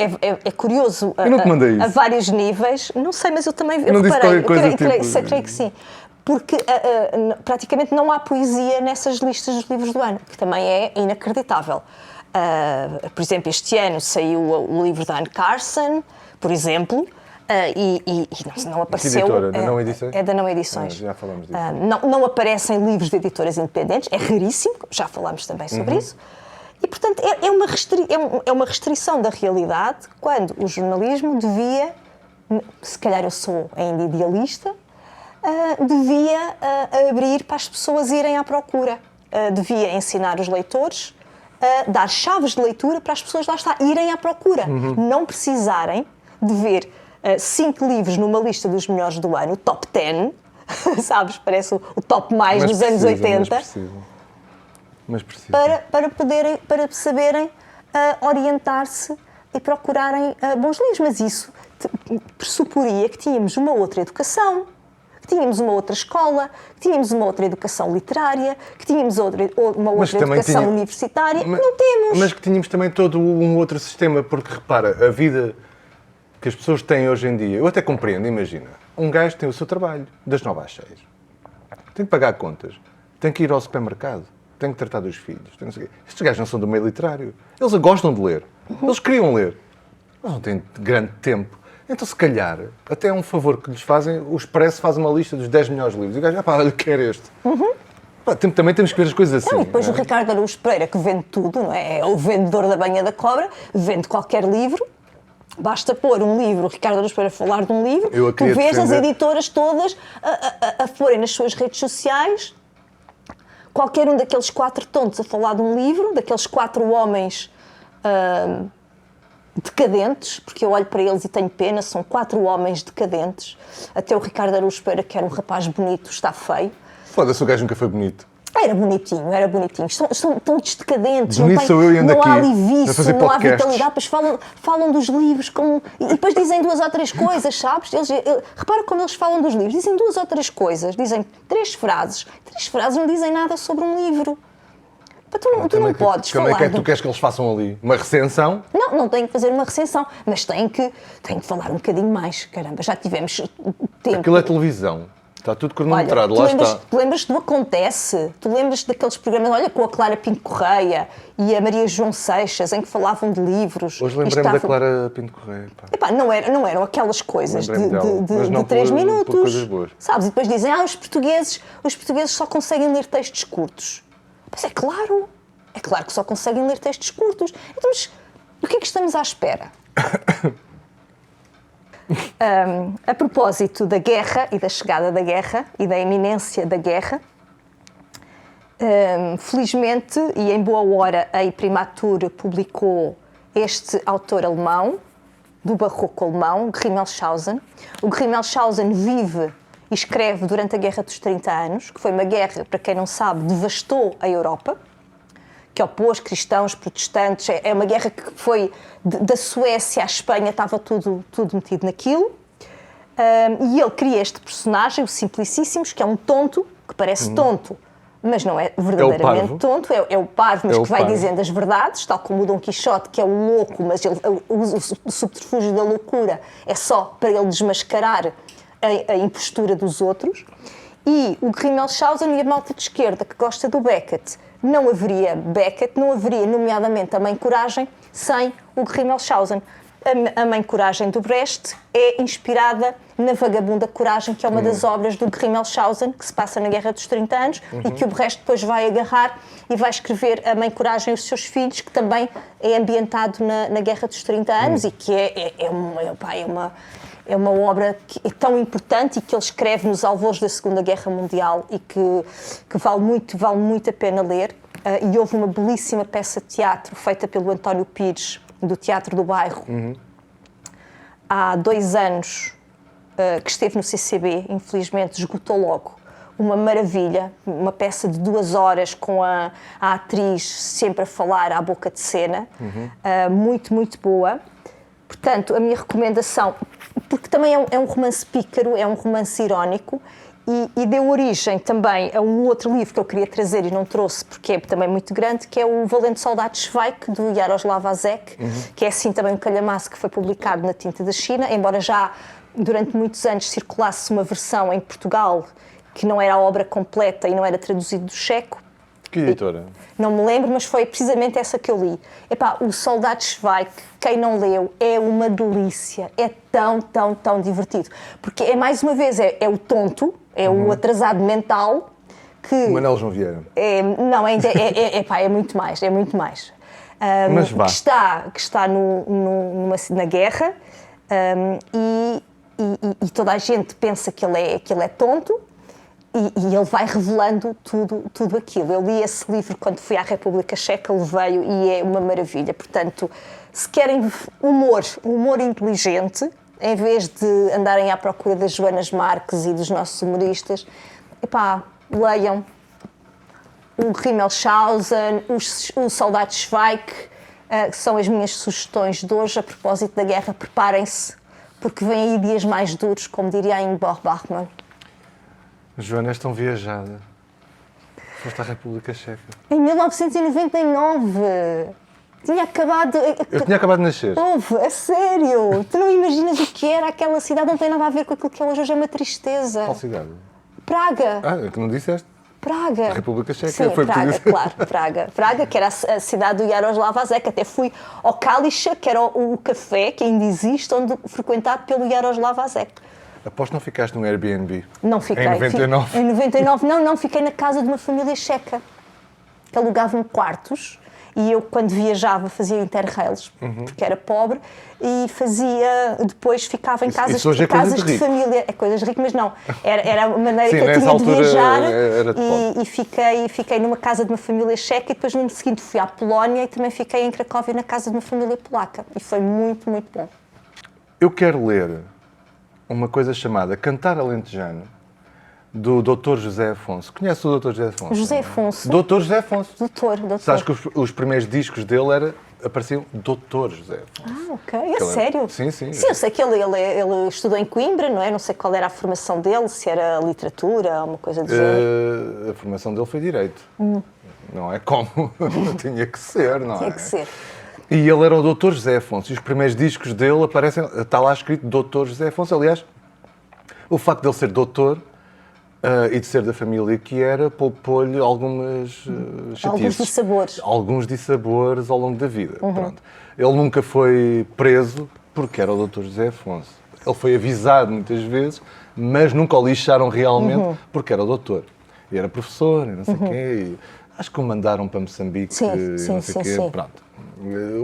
é curioso Eu não te mandei isso. a vários níveis. Não sei, mas eu também Não disse reparei. qualquer coisa tipo... Creio que sim. Porque praticamente não há poesia nessas listas dos livros do ano, que também é inacreditável. Por exemplo, este ano saiu o livro da Anne Carson, por exemplo, e não apareceu... Que editora? Da Não Edições? É da Não Edições. Já falamos disso. Não aparecem livros de editoras independentes, é raríssimo, já falámos também sobre isso. E, portanto, é uma restrição da realidade quando o jornalismo devia, se calhar eu sou ainda idealista, devia abrir para as pessoas irem à procura. Devia ensinar os leitores a dar chaves de leitura para as pessoas, lá está, irem à procura. Não precisarem de ver 5 livros numa lista dos melhores do ano, o top 10, sabes, parece o top mais dos anos 80. Mas precisa. Para saberem orientar-se e procurarem bons livros. Mas isso pressuporia que tínhamos uma outra educação, que tínhamos uma outra escola, que tínhamos uma outra educação literária, que tínhamos uma outra educação universitária. Não temos. Mas que tínhamos também todo um outro sistema, porque repara, a vida que as pessoas têm hoje em dia, eu até compreendo, imagina, um gajo tem o seu trabalho, das 9 às 6, tem que pagar contas, tem que ir ao supermercado, tem que tratar dos filhos, tem não sei o quê. Estes gajos não são do meio literário, eles gostam de ler, eles queriam ler, mas não têm grande tempo. Então, se calhar, até é um favor que lhes fazem, o Expresso faz uma lista dos 10 melhores livros. E o gajo, olha, quero este. Também temos que ver as coisas assim. E depois o Ricardo Araújo Pereira, que vende tudo, não é? É o vendedor da banha da cobra, vende qualquer livro. Basta pôr um livro, o Ricardo Araújo Pereira falar de um livro, tu vês as editoras todas a porem nas suas redes sociais qualquer um daqueles 4 tontos a falar de um livro, daqueles 4 homens... decadentes, porque eu olho para eles e tenho pena, são 4 homens decadentes. Até o Ricardo Araújo Pereira, que era um rapaz bonito, está feio. Foda-se, o gajo nunca foi bonito. Era bonitinho, era bonitinho. São tão decadentes, bonito sou eu e ando não aqui há liviço, não há podcasts. vitalidade, depois falam dos livros e depois dizem 2 ou 3 coisas, sabes? Repara como eles falam dos livros, dizem 2 ou 3 coisas, dizem 3 frases. 3 frases não dizem nada sobre um livro. Tu não podes falar... Como é que tu queres que eles façam ali? Uma recensão? Não têm que fazer uma recensão, mas têm que falar um bocadinho mais. Caramba, já tivemos tempo... Aquilo é televisão. Está tudo cronometrado, lá está. Tu lembras-te do Acontece? Tu lembras-te daqueles programas, olha, com a Clara Pinto Correia e a Maria João Seixas, em que falavam de livros. Hoje lembrei-me da Clara Pinto Correia. Epá, não eram aquelas coisas de 3 minutos. Por coisas boas. Sabes? E depois dizem, os portugueses só conseguem ler textos curtos. Mas é claro que só conseguem ler textos curtos. Então, mas do que é que estamos à espera? A propósito da guerra e da chegada da guerra e da iminência da guerra, felizmente e em boa hora a Imprimatur publicou este autor alemão, do barroco alemão, Grimmelshausen. O Grimmelshausen vive e escreve durante a Guerra dos 30 Anos, que foi uma guerra, para quem não sabe, devastou a Europa, que opôs cristãos, protestantes. É uma guerra que foi da Suécia à Espanha, estava tudo metido naquilo. E ele cria este personagem, o Simplicíssimos, que é um tonto, que parece tonto, mas não é verdadeiramente tonto. É o parvo, mas que vai dizendo as verdades, tal como o Dom Quixote, que é o louco, mas ele usa o subterfúgio da loucura, é só para ele desmascarar a impostura dos outros. E o Grimmelshausen e a malta de esquerda que gosta do Beckett. Não haveria Beckett, não haveria, nomeadamente, a Mãe Coragem, sem o Grimmelshausen. A Mãe Coragem do Brecht é inspirada na Vagabunda Coragem, que é uma das obras do Grimmelshausen, que se passa na Guerra dos 30 Anos, e que o Brecht depois vai agarrar e vai escrever A Mãe Coragem e os Seus Filhos, que também é ambientado na Guerra dos 30 Anos e que é uma obra que é tão importante e que ele escreve nos alvores da Segunda Guerra Mundial e que vale muito a pena ler. E houve uma belíssima peça de teatro feita pelo António Pires, do Teatro do Bairro, há 2 anos, que esteve no CCB, infelizmente esgotou logo. Uma maravilha, uma peça de 2 horas com a atriz sempre a falar à boca de cena, muito boa. Portanto, a minha recomendação, porque também é um romance pícaro, é um romance irónico e deu origem também a um outro livro que eu queria trazer e não trouxe porque é também muito grande, que é o Valente Soldado Schweik, do Jaroslav Hasek, que é assim também um calhamaço que foi publicado na tinta da China, embora já durante muitos anos circulasse uma versão em Portugal que não era a obra completa e não era traduzido do checo. Que editora? Não me lembro, mas foi precisamente essa que eu li. Epá, o Soldado Schweik, quem não leu, é uma delícia. É tão, tão, tão divertido. Porque é, mais uma vez, é o tonto, é o atrasado mental que... Manuel João Vieira. Não, ainda é muito mais, é muito mais. Mas vá. Que está na guerra e toda a gente pensa que ele é tonto. E ele vai revelando tudo aquilo. Eu li esse livro quando fui à República Checa, ele veio e é uma maravilha. Portanto, se querem humor inteligente, em vez de andarem à procura das Joanas Marques e dos nossos humoristas, epá, leiam o Rimmelshausen, o Soldado Schweik, que são as minhas sugestões de hoje. A propósito da guerra, preparem-se, porque vêm aí dias mais duros, como diria a Ingmar Bergman. Joana, és tão viajada. Foste à República Checa. Em 1999. Tinha acabado... Eu tinha acabado de nascer. Houve, a sério. Tu não imaginas o que era aquela cidade, não tem nada a ver com aquilo que é hoje. Hoje é uma tristeza. Qual cidade? Praga. É que não disseste? Praga. A República Checa. Sim, foi Praga, claro, Praga. Praga, que era a cidade do Jaroslav Hasek. Até fui ao Kalischa, que era o café que ainda existe, frequentado pelo Jaroslav Hasek. Aposto que não ficaste num Airbnb. Não fiquei. Em 99? Em 99, não, fiquei na casa de uma família checa, que alugavam quartos, e eu, quando viajava, fazia interrails, porque era pobre, e depois ficava em casas de família. É coisas ricas, mas não. Era a maneira Sim, que eu tinha de viajar, era de e fiquei numa casa de uma família checa, e depois no ano seguinte fui à Polónia, e também fiquei em Cracóvia na casa de uma família polaca, e foi muito, muito bom. Eu quero ler uma coisa chamada Cantar Alentejano, do Dr. José Afonso. Conhece o Dr. José Afonso? José Afonso? Dr. José Afonso. Doutor. Sabes que os primeiros discos dele apareciam Dr. José Afonso. Ok. É sério? Sim, sim. Sim, eu sei que ele estudou em Coimbra, não é? Não sei qual era a formação dele, se era literatura ou uma coisa do género. A formação dele foi Direito. Não é como tinha que ser, não é? Tinha que ser. E ele era o Dr. José Afonso. E os primeiros discos dele aparecem... Está lá escrito Dr. José Afonso. Aliás, o facto de ele ser doutor e de ser da família que era, poupou-lhe algumas chatices. Alguns dissabores. Alguns dissabores ao longo da vida. Pronto. Ele nunca foi preso porque era o Dr. José Afonso. Ele foi avisado muitas vezes, mas nunca o lixaram realmente porque era o doutor. E era professor, e não sei o quê. E acho que o mandaram para Moçambique, e não sei o quê. Pronto.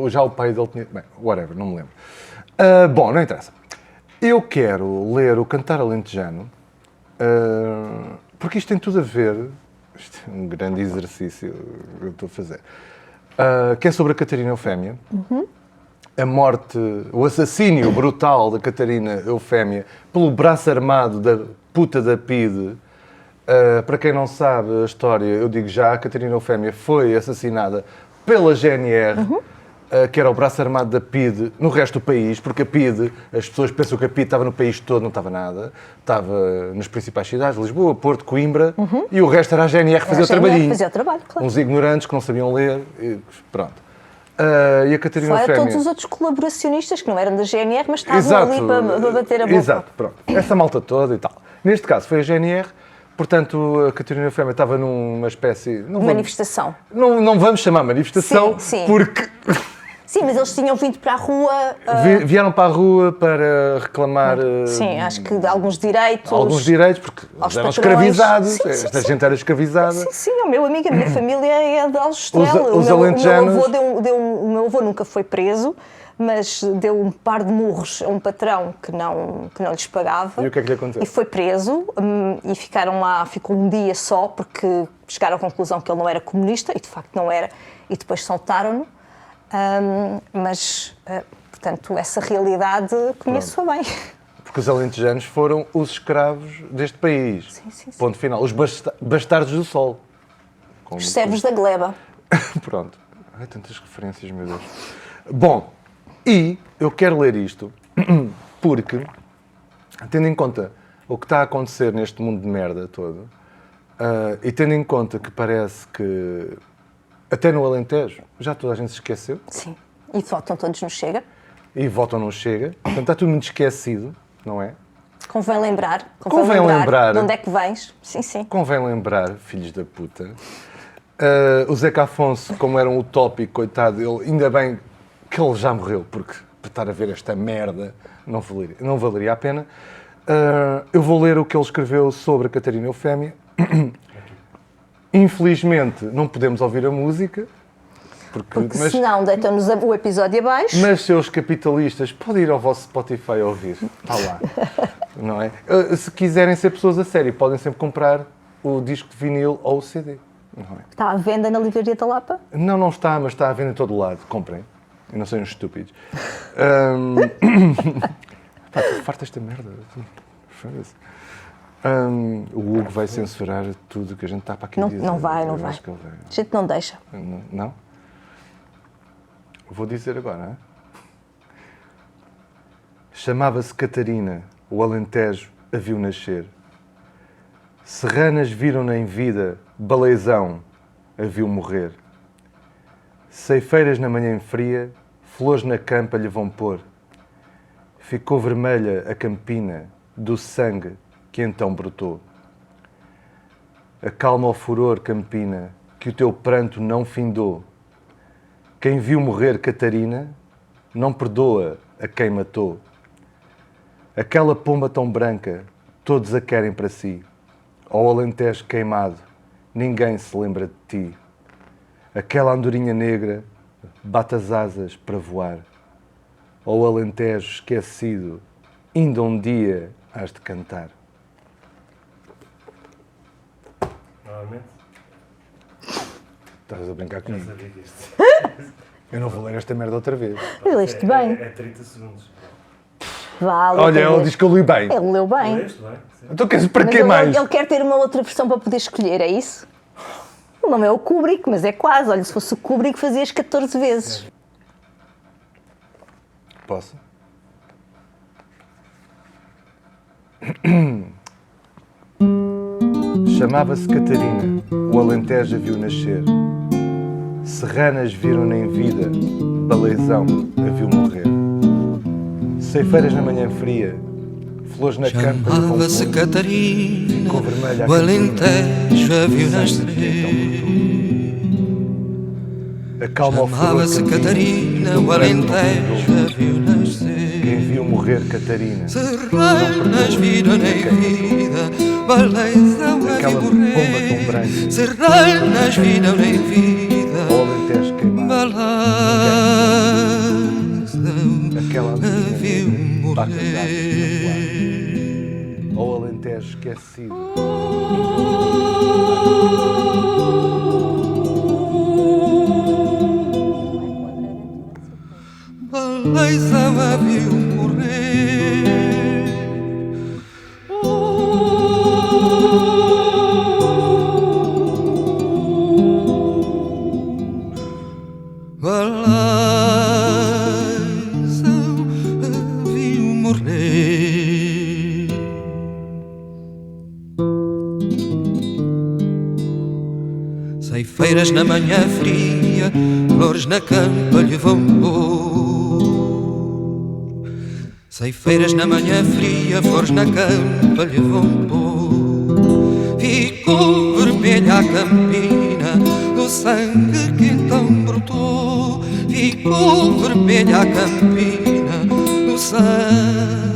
Já o pai dele tinha... Bem, whatever, não me lembro. Bom, não interessa. Eu quero ler o Cantar Alentejano, porque isto tem tudo a ver, isto é um grande exercício que eu estou a fazer, que é sobre a Catarina Eufémia, a morte, o assassínio brutal da Catarina Eufémia pelo braço armado da puta da PIDE. Para quem não sabe a história, eu digo já, a Catarina Eufémia foi assassinada pela GNR, que era o braço armado da PIDE no resto do país, porque a PIDE, as pessoas pensam que a PIDE estava no país todo, não estava nada, estava nas principais cidades, Lisboa, Porto, Coimbra, e o resto era a GNR que fazia o trabalhinho. Fazia o trabalho, claro. Uns ignorantes que não sabiam ler, e pronto. E a Catarina Fora Eufémia... todos os outros colaboracionistas que não eram da GNR, mas estavam ali para bater a boca. Exato, pronto. Essa malta toda e tal. Neste caso foi a GNR. Portanto, a Catarina Eufémia estava numa espécie... Manifestação. Não vamos chamar manifestação, sim. porque... Sim, mas eles tinham vindo para a rua... Vieram para a rua para reclamar... Sim, acho que de alguns direitos... Alguns direitos, porque eles eram escravizados. Esta gente era escravizada. Sim, o meu amigo, a minha família é de Aljustrel. Os alentejanos... O meu avô nunca foi preso, mas deu um par de murros a um patrão que não lhes pagava. E o que é que lhe aconteceu? E foi preso e ficaram lá, ficou um dia só, porque chegaram à conclusão que ele não era comunista, e de facto não era, e depois soltaram-no. Portanto, essa realidade conheço bem. Porque os alentejanos foram os escravos deste país. Sim. Ponto final. Os bastardos do sol. Os servos da gleba. Pronto. Ai, tantas referências, meu Deus. Bom, E eu quero ler isto porque, tendo em conta o que está a acontecer neste mundo de merda todo, e tendo em conta que parece que até no Alentejo já toda a gente se esqueceu. Sim. E votam todos no Chega. E votam não chega. Portanto, está tudo muito esquecido, não é? Convém lembrar. Convém lembrar. De onde é que vens. Sim, sim. Convém lembrar, filhos da puta. O Zeca Afonso, como era um utópico, coitado, ele, ainda bem que ele já morreu, porque para estar a ver esta merda não valeria a pena. Eu vou ler o que ele escreveu sobre a Catarina Eufémia. Infelizmente, não podemos ouvir a música. Porque senão deitam-nos o episódio abaixo. Mas, seus capitalistas, podem ir ao vosso Spotify ouvir. Está lá. Não é? Se quiserem ser pessoas a sério, podem sempre comprar o disco de vinil ou o CD. Não é? Está à venda na Livraria da Lapa? Não, não está, mas está à venda em todo lado. Comprem. Eu não sejam estúpidos. Pá, tu farta esta merda. O Hugo vai censurar tudo que a gente está para aqui não, dizer. Não vai. A gente não deixa. Não? Vou dizer agora. Hein? Chamava-se Catarina, o Alentejo a viu nascer. Serranas viram-na em vida, Baleizão a viu morrer. Ceifeiras na manhã fria, flores na campa lhe vão pôr. Ficou vermelha a campina do sangue que então brotou. Acalma o furor, Campina, que o teu pranto não findou. Quem viu morrer Catarina, não perdoa a quem matou. Aquela pomba tão branca, todos a querem para si. Ao Alentejo queimado, ninguém se lembra de ti. Aquela andorinha negra, bate as asas para voar. Ao Alentejo esquecido, ainda um dia hás de cantar. Novamente? Estás a brincar comigo? Eu não vou ler esta merda outra vez. Leste bem. É 30 segundos. Vale. Olha, ele diz que eu li bem. Ele leu bem. Leste bem? Sim. Então para Mas que mais? Ele quer ter uma outra versão para poder escolher, é isso? O nome é o Kubrick, mas é quase. Olha, se fosse o Kubrick fazias 14 vezes. Posso? Chamava-se Catarina, o Alentejo a viu nascer. Serranas viram-na em vida, Baleizão a viu morrer. Ceifeiras na manhã fria, flores na campa lhe vão pôr. Chamava-se Catarina, Ficou vermelha a o Alentejo a viu campina, nascer. Acalma o furor, Chamava-se Catarina, o Alentejo a viu nascer. Quem viu morrer Catarina, Serranas viram em vida, Baleizão a aquela viu pomba tão morrer. branca, Serranas viram em vida, ao Alentejo queimado. Baleizão Aquela a andorinha viu negra, bate as asas morrer. para voar. Ao Alentejo esquecido. Baleizão a viu morrer. Baleizão a viu morrer. Ceifeiras na manhã fria, flores na campa lhe vão pôr. Ceifeiras na manhã fria, flores na campa lhe vão pôr. Ficou vermelha a campina do sangue que então brotou. Ficou vermelha a campina do sangue